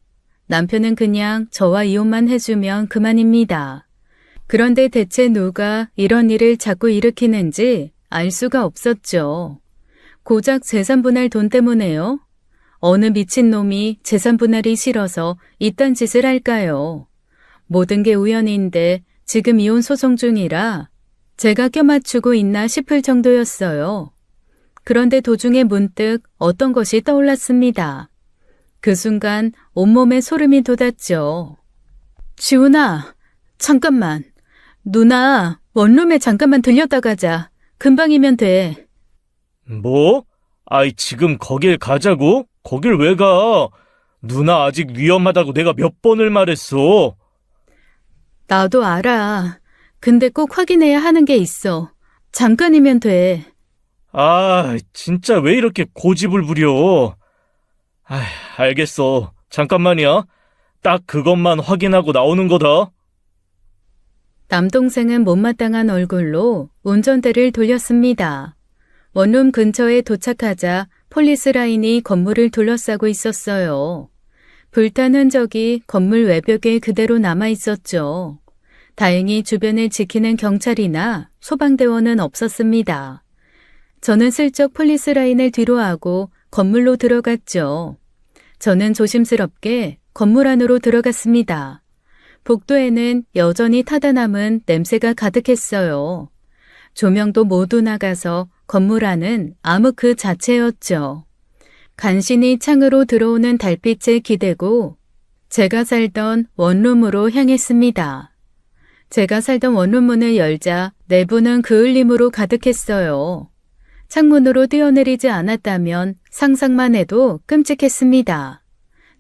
남편은 그냥 저와 이혼만 해주면 그만입니다. 그런데 대체 누가 이런 일을 자꾸 일으키는지 알 수가 없었죠. 고작 재산분할 돈 때문에요? 어느 미친놈이 재산분할이 싫어서 이딴 짓을 할까요? 모든 게 우연인데 지금 이혼 소송 중이라 제가 껴맞추고 있나 싶을 정도였어요. 그런데 도중에 문득 어떤 것이 떠올랐습니다. 그 순간 온몸에 소름이 돋았죠. 지훈아, 잠깐만. 누나, 원룸에 잠깐만 들렸다 가자. 금방이면 돼. 뭐? 아이, 지금 거길 가자고? 거길 왜 가? 누나 아직 위험하다고 내가 몇 번을 말했어. 나도 알아. 근데 꼭 확인해야 하는 게 있어. 잠깐이면 돼. 아, 진짜 왜 이렇게 고집을 부려? 아, 알겠어. 잠깐만이야. 딱 그것만 확인하고 나오는 거다. 남동생은 못마땅한 얼굴로 운전대를 돌렸습니다. 원룸 근처에 도착하자 폴리스 라인이 건물을 둘러싸고 있었어요. 불탄 흔적이 건물 외벽에 그대로 남아 있었죠. 다행히 주변을 지키는 경찰이나 소방대원은 없었습니다. 저는 슬쩍 폴리스 라인을 뒤로하고 건물로 들어갔죠. 저는 조심스럽게 건물 안으로 들어갔습니다. 복도에는 여전히 타다 남은 냄새가 가득했어요. 조명도 모두 나가서 건물 안은 암흑 그 자체였죠. 간신히 창으로 들어오는 달빛에 기대고 제가 살던 원룸으로 향했습니다. 제가 살던 원룸 문을 열자 내부는 그을림으로 가득했어요. 창문으로 뛰어내리지 않았다면 상상만 해도 끔찍했습니다.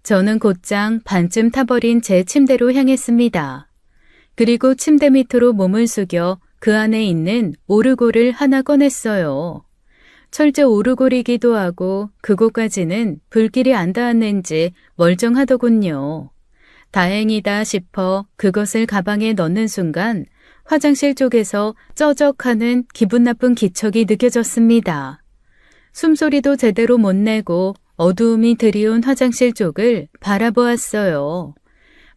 저는 곧장 반쯤 타버린 제 침대로 향했습니다. 그리고 침대 밑으로 몸을 숙여 그 안에 있는 오르골을 하나 꺼냈어요. 철제 오르골이기도 하고 그곳까지는 불길이 안 닿았는지 멀쩡하더군요. 다행이다 싶어 그것을 가방에 넣는 순간 화장실 쪽에서 쩌적하는 기분 나쁜 기척이 느껴졌습니다. 숨소리도 제대로 못 내고 어두움이 드리운 화장실 쪽을 바라보았어요.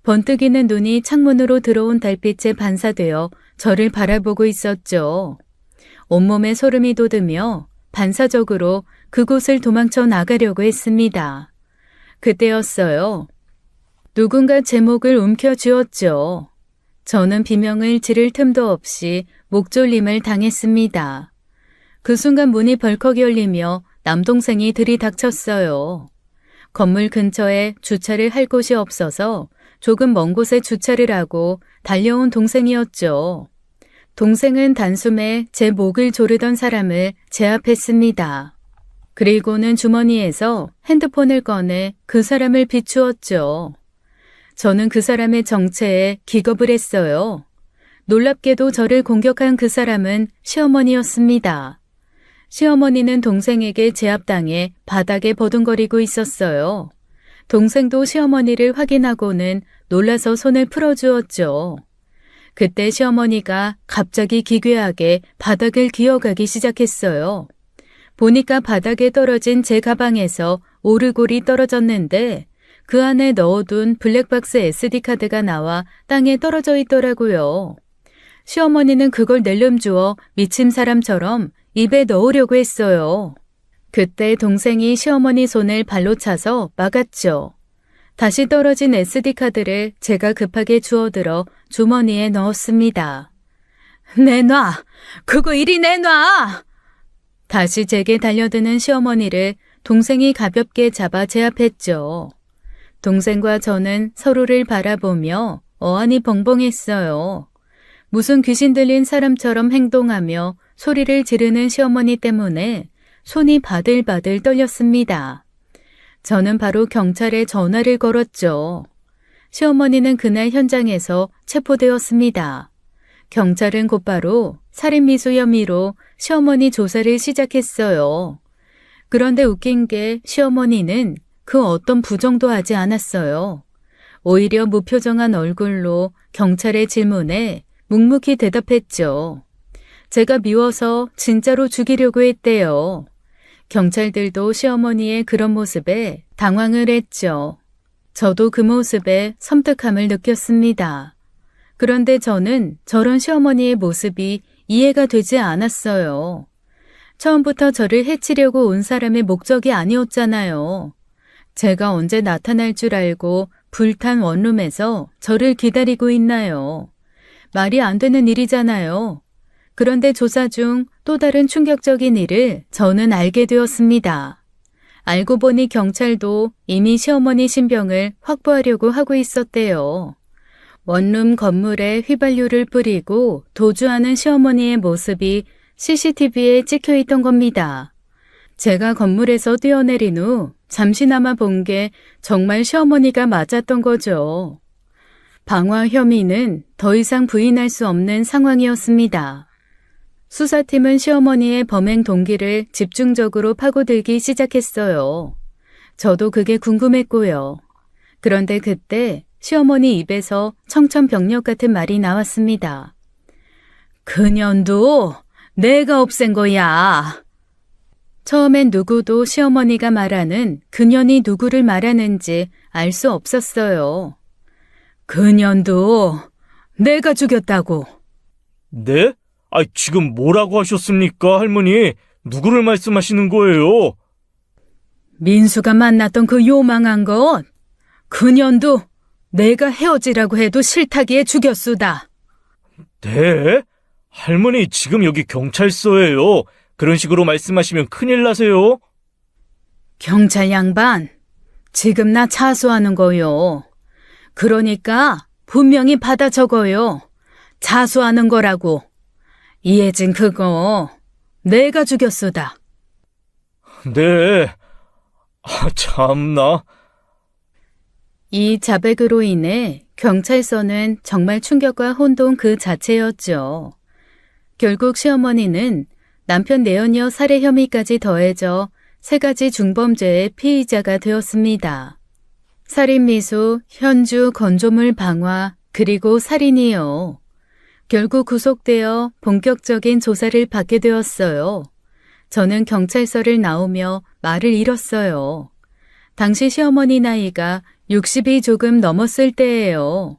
번뜩이는 눈이 창문으로 들어온 달빛에 반사되어 저를 바라보고 있었죠. 온몸에 소름이 돋으며 반사적으로 그곳을 도망쳐 나가려고 했습니다. 그때였어요. 누군가 제 목을 움켜쥐었죠. 저는 비명을 지를 틈도 없이 목졸림을 당했습니다. 그 순간 문이 벌컥 열리며 남동생이 들이닥쳤어요. 건물 근처에 주차를 할 곳이 없어서 조금 먼 곳에 주차를 하고 달려온 동생이었죠. 동생은 단숨에 제 목을 조르던 사람을 제압했습니다. 그리고는 주머니에서 핸드폰을 꺼내 그 사람을 비추었죠. 저는 그 사람의 정체에 기겁을 했어요. 놀랍게도 저를 공격한 그 사람은 시어머니였습니다. 시어머니는 동생에게 제압당해 바닥에 버둥거리고 있었어요. 동생도 시어머니를 확인하고는 놀라서 손을 풀어주었죠. 그때 시어머니가 갑자기 기괴하게 바닥을 기어가기 시작했어요. 보니까 바닥에 떨어진 제 가방에서 오르골이 떨어졌는데 그 안에 넣어둔 블랙박스 SD카드가 나와 땅에 떨어져 있더라고요. 시어머니는 그걸 낼름 주어 미친 사람처럼 입에 넣으려고 했어요. 그때 동생이 시어머니 손을 발로 차서 막았죠. 다시 떨어진 SD카드를 제가 급하게 주워들어 주머니에 넣었습니다. 내놔! 그거 이리 내놔! 다시 제게 달려드는 시어머니를 동생이 가볍게 잡아 제압했죠. 동생과 저는 서로를 바라보며 어안이 벙벙했어요. 무슨 귀신 들린 사람처럼 행동하며 소리를 지르는 시어머니 때문에 손이 바들바들 떨렸습니다. 저는 바로 경찰에 전화를 걸었죠. 시어머니는 그날 현장에서 체포되었습니다. 경찰은 곧바로 살인미수 혐의로 시어머니 조사를 시작했어요. 그런데 웃긴 게 시어머니는 그 어떤 부정도 하지 않았어요. 오히려 무표정한 얼굴로 경찰의 질문에 묵묵히 대답했죠. 제가 미워서 진짜로 죽이려고 했대요. 경찰들도 시어머니의 그런 모습에 당황을 했죠. 저도 그 모습에 섬뜩함을 느꼈습니다. 그런데 저는 저런 시어머니의 모습이 이해가 되지 않았어요. 처음부터 저를 해치려고 온 사람의 목적이 아니었잖아요. 제가 언제 나타날 줄 알고 불탄 원룸에서 저를 기다리고 있나요? 말이 안 되는 일이잖아요. 그런데 조사 중 또 다른 충격적인 일을 저는 알게 되었습니다. 알고 보니 경찰도 이미 시어머니 신병을 확보하려고 하고 있었대요. 원룸 건물에 휘발유를 뿌리고 도주하는 시어머니의 모습이 CCTV에 찍혀 있던 겁니다. 제가 건물에서 뛰어내린 후 잠시나마 본 게 정말 시어머니가 맞았던 거죠. 방화 혐의는 더 이상 부인할 수 없는 상황이었습니다. 수사팀은 시어머니의 범행 동기를 집중적으로 파고들기 시작했어요. 저도 그게 궁금했고요. 그런데 그때 시어머니 입에서 청천벽력 같은 말이 나왔습니다. 그년도 내가 없앤 거야. 처음엔 누구도 시어머니가 말하는 그년이 누구를 말하는지 알 수 없었어요. 그년도 내가 죽였다고. 네? 지금 뭐라고 하셨습니까, 할머니? 누구를 말씀하시는 거예요? 민수가 만났던 그 요망한 것. 그년도 내가 헤어지라고 해도 싫다기에 죽였수다. 네? 할머니, 지금 여기 경찰서예요. 그런 식으로 말씀하시면 큰일 나세요. 경찰 양반, 지금 나 자수하는 거요. 그러니까 분명히 받아 적어요. 자수하는 거라고. 이혜진 그거 내가 죽였수다. 네. 참나. 이 자백으로 인해 경찰서는 정말 충격과 혼돈 그 자체였죠. 결국 시어머니는 남편 내연녀 살해 혐의까지 더해져 3가지 중범죄의 피의자가 되었습니다. 살인미수, 현주, 건조물 방화, 그리고 살인이요. 결국 구속되어 본격적인 조사를 받게 되었어요. 저는 경찰서를 나오며 말을 잃었어요. 당시 시어머니 나이가 60이 조금 넘었을 때예요.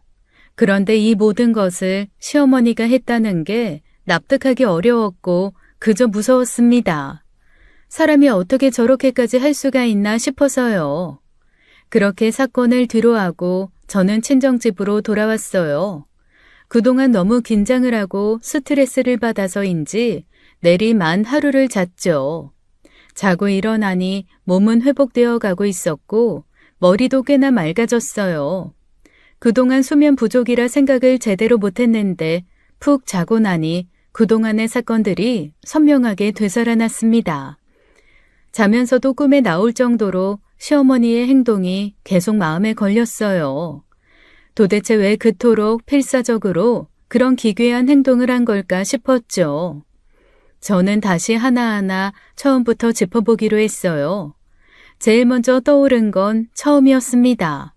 그런데 이 모든 것을 시어머니가 했다는 게 납득하기 어려웠고 그저 무서웠습니다. 사람이 어떻게 저렇게까지 할 수가 있나 싶어서요. 그렇게 사건을 뒤로하고 저는 친정집으로 돌아왔어요. 그동안 너무 긴장을 하고 스트레스를 받아서인지 내리만 하루를 잤죠. 자고 일어나니 몸은 회복되어 가고 있었고 머리도 꽤나 맑아졌어요. 그동안 수면 부족이라 생각을 제대로 못했는데 푹 자고 나니 그동안의 사건들이 선명하게 되살아났습니다. 자면서도 꿈에 나올 정도로 시어머니의 행동이 계속 마음에 걸렸어요. 도대체 왜 그토록 필사적으로 그런 기괴한 행동을 한 걸까 싶었죠. 저는 다시 하나하나 처음부터 짚어보기로 했어요. 제일 먼저 떠오른 건 처음이었습니다.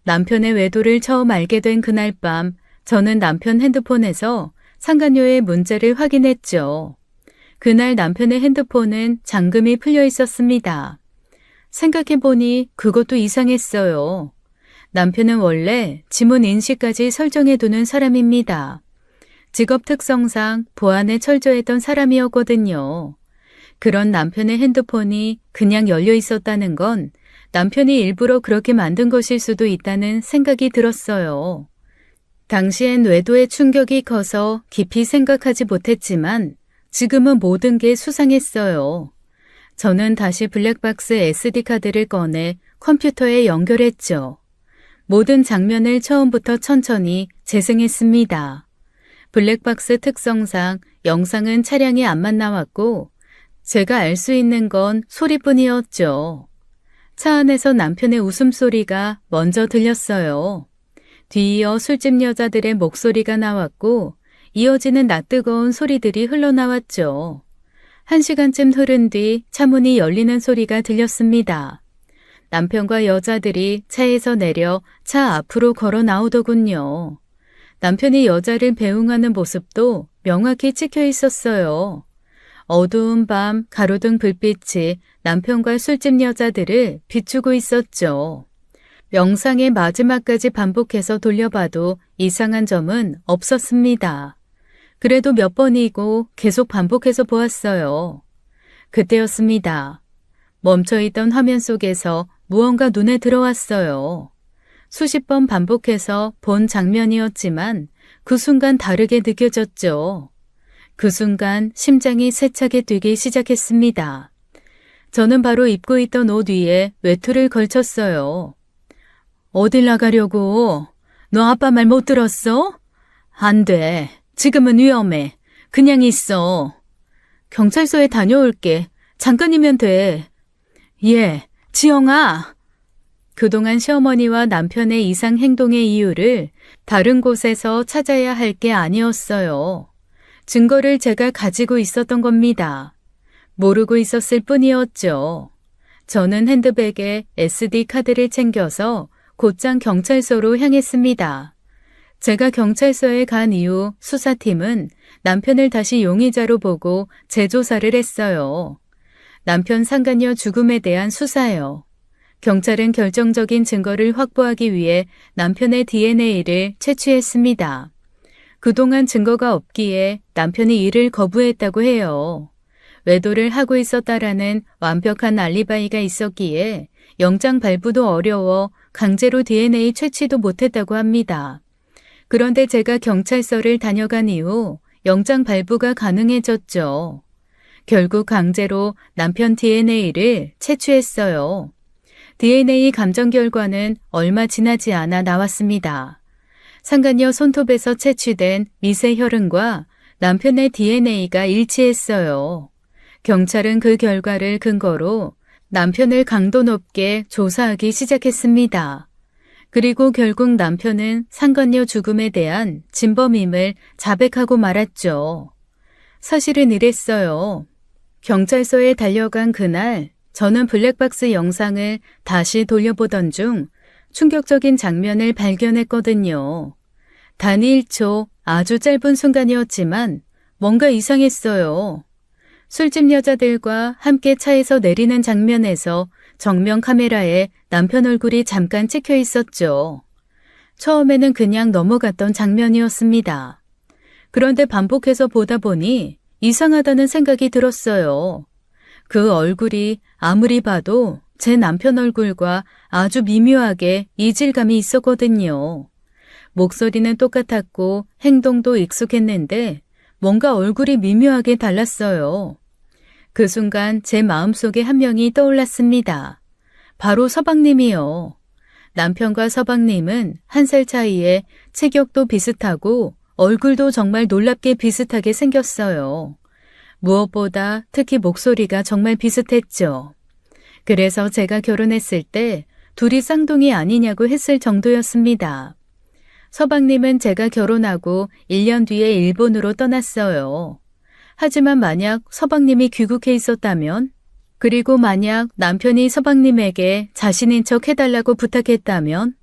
남편의 외도를 처음 알게 된 그날 밤 저는 남편 핸드폰에서 상간녀의 문자를 확인했죠. 그날 남편의 핸드폰은 잠금이 풀려 있었습니다. 생각해보니 그것도 이상했어요. 남편은 원래 지문 인식까지 설정해두는 사람입니다. 직업 특성상 보안에 철저했던 사람이었거든요. 그런 남편의 핸드폰이 그냥 열려 있었다는 건 남편이 일부러 그렇게 만든 것일 수도 있다는 생각이 들었어요. 당시엔 외도의 충격이 커서 깊이 생각하지 못했지만 지금은 모든 게 수상했어요. 저는 다시 블랙박스 SD카드를 꺼내 컴퓨터에 연결했죠. 모든 장면을 처음부터 천천히 재생했습니다. 블랙박스 특성상 영상은 차량이 앞만 나왔고 제가 알 수 있는 건 소리뿐이었죠. 차 안에서 남편의 웃음소리가 먼저 들렸어요. 뒤이어 술집 여자들의 목소리가 나왔고 이어지는 낯뜨거운 소리들이 흘러나왔죠. 1시간쯤 흐른 뒤 차문이 열리는 소리가 들렸습니다. 남편과 여자들이 차에서 내려 차 앞으로 걸어 나오더군요. 남편이 여자를 배웅하는 모습도 명확히 찍혀 있었어요. 어두운 밤 가로등 불빛이 남편과 술집 여자들을 비추고 있었죠. 영상의 마지막까지 반복해서 돌려봐도 이상한 점은 없었습니다. 그래도 몇 번이고 계속 반복해서 보았어요. 그때였습니다. 멈춰있던 화면 속에서 무언가 눈에 들어왔어요. 수십 번 반복해서 본 장면이었지만 그 순간 다르게 느껴졌죠. 그 순간 심장이 세차게 뛰기 시작했습니다. 저는 바로 입고 있던 옷 위에 외투를 걸쳤어요. 어딜 나가려고? 너 아빠 말 못 들었어? 안 돼. 지금은 위험해. 그냥 있어. 경찰서에 다녀올게. 잠깐이면 돼. 예, 지영아. 그동안 시어머니와 남편의 이상 행동의 이유를 다른 곳에서 찾아야 할 게 아니었어요. 증거를 제가 가지고 있었던 겁니다. 모르고 있었을 뿐이었죠. 저는 핸드백에 SD 카드를 챙겨서 곧장 경찰서로 향했습니다. 제가 경찰서에 간 이후 수사팀은 남편을 다시 용의자로 보고 재조사를 했어요. 남편 상간녀 죽음에 대한 수사요. 경찰은 결정적인 증거를 확보하기 위해 남편의 DNA를 채취했습니다. 그동안 증거가 없기에 남편이 이를 거부했다고 해요. 외도를 하고 있었다라는 완벽한 알리바이가 있었기에 영장 발부도 어려워 강제로 DNA 채취도 못했다고 합니다. 그런데 제가 경찰서를 다녀간 이후 영장 발부가 가능해졌죠. 결국 강제로 남편 DNA를 채취했어요. DNA 감정 결과는 얼마 지나지 않아 나왔습니다. 상간녀 손톱에서 채취된 미세 혈흔과 남편의 DNA가 일치했어요. 경찰은 그 결과를 근거로 남편을 강도 높게 조사하기 시작했습니다. 그리고 결국 남편은 상간녀 죽음에 대한 진범임을 자백하고 말았죠. 사실은 이랬어요. 경찰서에 달려간 그날 저는 블랙박스 영상을 다시 돌려보던 중 충격적인 장면을 발견했거든요. 단 1초 아주 짧은 순간이었지만 뭔가 이상했어요. 술집 여자들과 함께 차에서 내리는 장면에서 정면 카메라에 남편 얼굴이 잠깐 찍혀 있었죠. 처음에는 그냥 넘어갔던 장면이었습니다. 그런데 반복해서 보다 보니 이상하다는 생각이 들었어요. 그 얼굴이 아무리 봐도 제 남편 얼굴과 아주 미묘하게 이질감이 있었거든요. 목소리는 똑같았고 행동도 익숙했는데 뭔가 얼굴이 미묘하게 달랐어요. 그 순간 제 마음속에 한 명이 떠올랐습니다. 바로 서방님이요. 남편과 서방님은 1살 차이에 체격도 비슷하고 얼굴도 정말 놀랍게 비슷하게 생겼어요. 무엇보다 특히 목소리가 정말 비슷했죠. 그래서 제가 결혼했을 때 둘이 쌍둥이 아니냐고 했을 정도였습니다. 서방님은 제가 결혼하고 1년 뒤에 일본으로 떠났어요. 하지만 만약 서방님이 귀국해 있었다면, 그리고 만약 남편이 서방님에게 자신인 척 해달라고 부탁했다면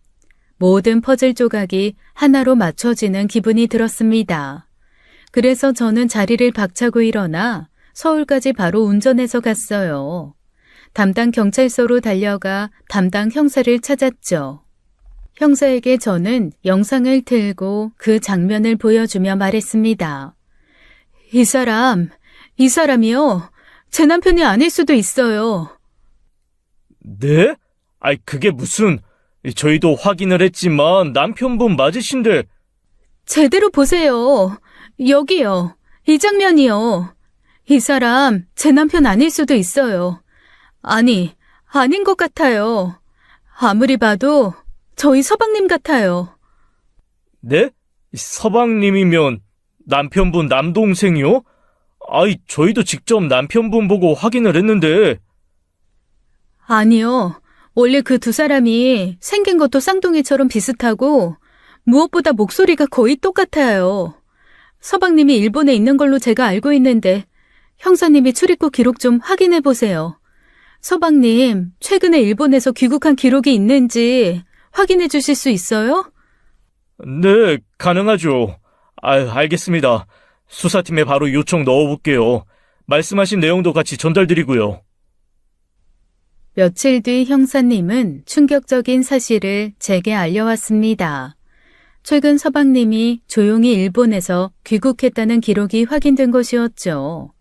모든 퍼즐 조각이 하나로 맞춰지는 기분이 들었습니다. 그래서 저는 자리를 박차고 일어나 서울까지 바로 운전해서 갔어요. 담당 경찰서로 달려가 담당 형사를 찾았죠. 형사에게 저는 영상을 틀고 그 장면을 보여주며 말했습니다. 이 사람이요. 제 남편이 아닐 수도 있어요. 네? 아이, 그게 무슨, 저희도 확인을 했지만 남편분 맞으신데. 제대로 보세요. 여기요. 이 장면이요. 이 사람 제 남편 아닐 수도 있어요. 아니, 아닌 것 같아요. 아무리 봐도 저희 서방님 같아요. 네? 서방님이면 남편분 남동생이요? 아이, 저희도 직접 남편분 보고 확인을 했는데. 아니요. 원래 그 두 사람이 생긴 것도 쌍둥이처럼 비슷하고 무엇보다 목소리가 거의 똑같아요. 서방님이 일본에 있는 걸로 제가 알고 있는데 형사님이 출입국 기록 좀 확인해 보세요. 서방님, 최근에 일본에서 귀국한 기록이 있는지 확인해 주실 수 있어요? 네, 가능하죠. 알겠습니다. 수사팀에 바로 요청 넣어볼게요. 말씀하신 내용도 같이 전달드리고요. 며칠 뒤 형사님은 충격적인 사실을 제게 알려왔습니다. 최근 서방님이 조용히 일본에서 귀국했다는 기록이 확인된 것이었죠.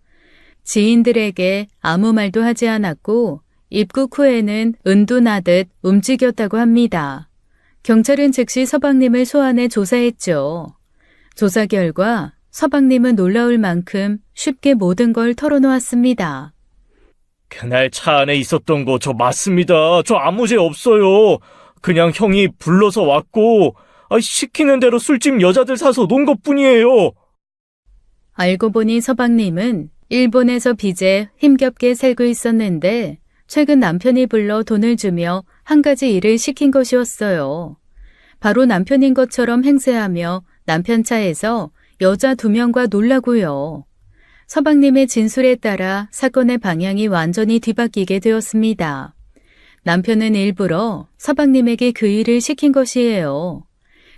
지인들에게 아무 말도 하지 않았고 입국 후에는 은둔하듯 움직였다고 합니다. 경찰은 즉시 서방님을 소환해 조사했죠. 조사 결과 서방님은 놀라울 만큼 쉽게 모든 걸 털어놓았습니다. 그날 차 안에 있었던 거 저 맞습니다. 저 아무 죄 없어요. 그냥 형이 불러서 왔고 시키는 대로 술집 여자들 사서 논 것뿐이에요. 알고 보니 서방님은 일본에서 빚에 힘겹게 살고 있었는데 최근 남편이 불러 돈을 주며 한 가지 일을 시킨 것이었어요. 바로 남편인 것처럼 행세하며 남편 차에서 여자 2명과 놀라고요. 서방님의 진술에 따라 사건의 방향이 완전히 뒤바뀌게 되었습니다. 남편은 일부러 서방님에게 그 일을 시킨 것이에요.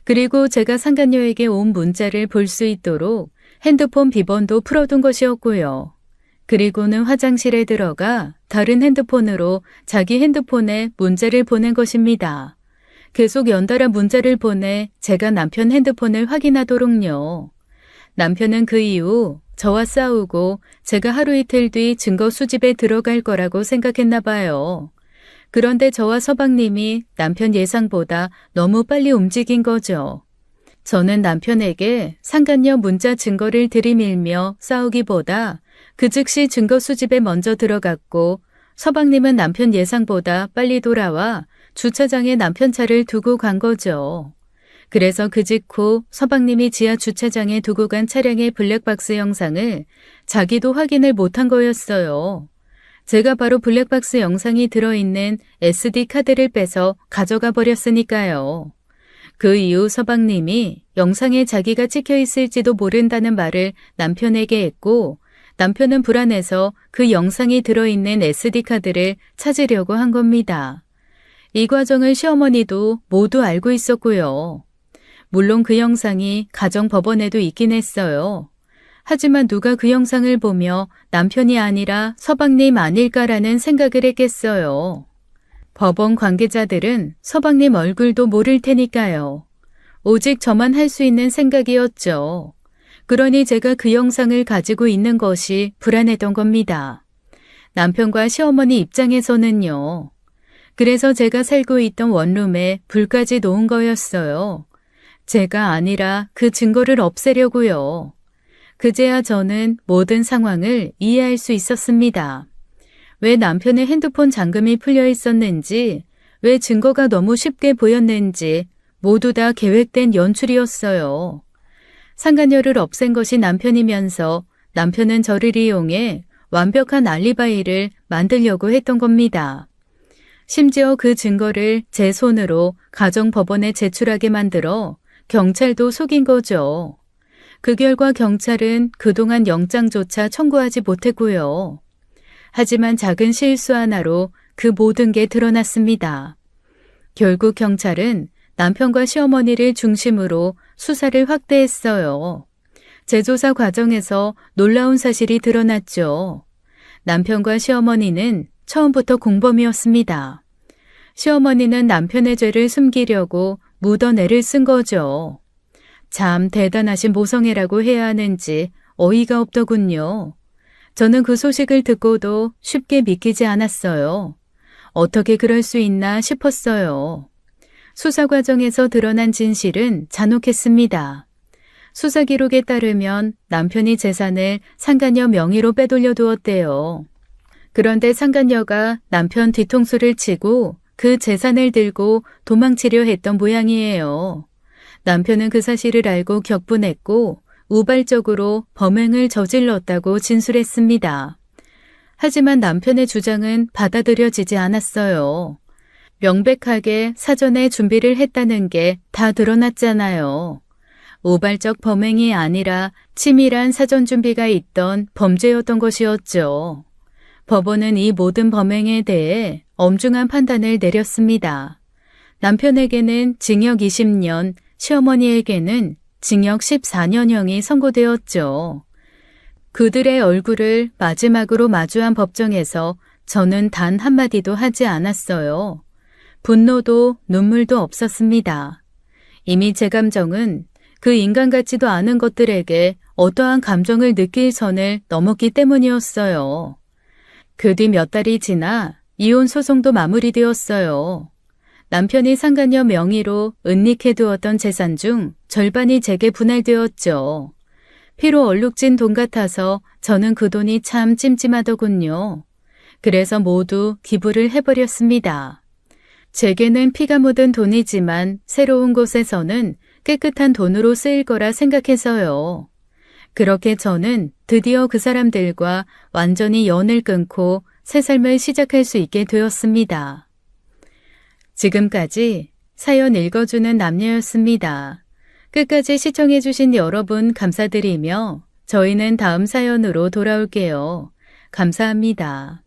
그리고 제가 상간녀에게 온 문자를 볼 수 있도록 핸드폰 비번도 풀어둔 것이었고요. 그리고는 화장실에 들어가 다른 핸드폰으로 자기 핸드폰에 문자를 보낸 것입니다. 계속 연달아 문자를 보내 제가 남편 핸드폰을 확인하도록요. 남편은 그 이후 저와 싸우고 제가 하루 이틀 뒤 증거 수집에 들어갈 거라고 생각했나 봐요. 그런데 저와 서방님이 남편 예상보다 너무 빨리 움직인 거죠. 저는 남편에게 상간녀 문자 증거를 들이밀며 싸우기보다 그 즉시 증거 수집에 먼저 들어갔고 서방님은 남편 예상보다 빨리 돌아와 주차장에 남편 차를 두고 간 거죠. 그래서 그 직후 서방님이 지하 주차장에 두고 간 차량의 블랙박스 영상을 자기도 확인을 못한 거였어요. 제가 바로 블랙박스 영상이 들어있는 SD카드를 빼서 가져가 버렸으니까요. 그 이후 서방님이 영상에 자기가 찍혀 있을지도 모른다는 말을 남편에게 했고 남편은 불안해서 그 영상이 들어있는 SD카드를 찾으려고 한 겁니다. 이 과정을 시어머니도 모두 알고 있었고요. 물론 그 영상이 가정법원에도 있긴 했어요. 하지만 누가 그 영상을 보며 남편이 아니라 서방님 아닐까라는 생각을 했겠어요. 법원 관계자들은 서방님 얼굴도 모를 테니까요. 오직 저만 할 수 있는 생각이었죠. 그러니 제가 그 영상을 가지고 있는 것이 불안했던 겁니다. 남편과 시어머니 입장에서는요. 그래서 제가 살고 있던 원룸에 불까지 놓은 거였어요. 제가 아니라 그 증거를 없애려고요. 그제야 저는 모든 상황을 이해할 수 있었습니다. 왜 남편의 핸드폰 잠금이 풀려 있었는지, 왜 증거가 너무 쉽게 보였는지 모두 다 계획된 연출이었어요. 상간녀를 없앤 것이 남편이면서 남편은 저를 이용해 완벽한 알리바이를 만들려고 했던 겁니다. 심지어 그 증거를 제 손으로 가정법원에 제출하게 만들어 경찰도 속인 거죠. 그 결과 경찰은 그동안 영장조차 청구하지 못했고요. 하지만 작은 실수 하나로 그 모든 게 드러났습니다. 결국 경찰은 남편과 시어머니를 중심으로 수사를 확대했어요. 재조사 과정에서 놀라운 사실이 드러났죠. 남편과 시어머니는 처음부터 공범이었습니다. 시어머니는 남편의 죄를 숨기려고 묻어내를 쓴 거죠. 참 대단하신 모성애라고 해야 하는지 어이가 없더군요. 저는 그 소식을 듣고도 쉽게 믿기지 않았어요. 어떻게 그럴 수 있나 싶었어요. 수사 과정에서 드러난 진실은 잔혹했습니다. 수사 기록에 따르면 남편이 재산을 상간녀 명의로 빼돌려 두었대요. 그런데 상간녀가 남편 뒤통수를 치고 그 재산을 들고 도망치려 했던 모양이에요. 남편은 그 사실을 알고 격분했고 우발적으로 범행을 저질렀다고 진술했습니다. 하지만 남편의 주장은 받아들여지지 않았어요. 명백하게 사전에 준비를 했다는 게 다 드러났잖아요. 우발적 범행이 아니라 치밀한 사전 준비가 있던 범죄였던 것이었죠. 법원은 이 모든 범행에 대해 엄중한 판단을 내렸습니다. 남편에게는 징역 20년, 시어머니에게는 징역 14년형이 선고되었죠. 그들의 얼굴을 마지막으로 마주한 법정에서 저는 단 한마디도 하지 않았어요. 분노도 눈물도 없었습니다. 이미 제 감정은 그 인간 같지도 않은 것들에게 어떠한 감정을 느낄 선을 넘었기 때문이었어요. 그 뒤 몇 달이 지나 이혼 소송도 마무리되었어요. 남편이 상간녀 명의로 은닉해 두었던 재산 중 절반이 제게 분할되었죠. 피로 얼룩진 돈 같아서 저는 그 돈이 참 찜찜하더군요. 그래서 모두 기부를 해버렸습니다. 제게는 피가 묻은 돈이지만 새로운 곳에서는 깨끗한 돈으로 쓰일 거라 생각해서요. 그렇게 저는 드디어 그 사람들과 완전히 연을 끊고 새 삶을 시작할 수 있게 되었습니다. 지금까지 사연 읽어주는 남녀였습니다. 끝까지 시청해주신 여러분 감사드리며 저희는 다음 사연으로 돌아올게요. 감사합니다.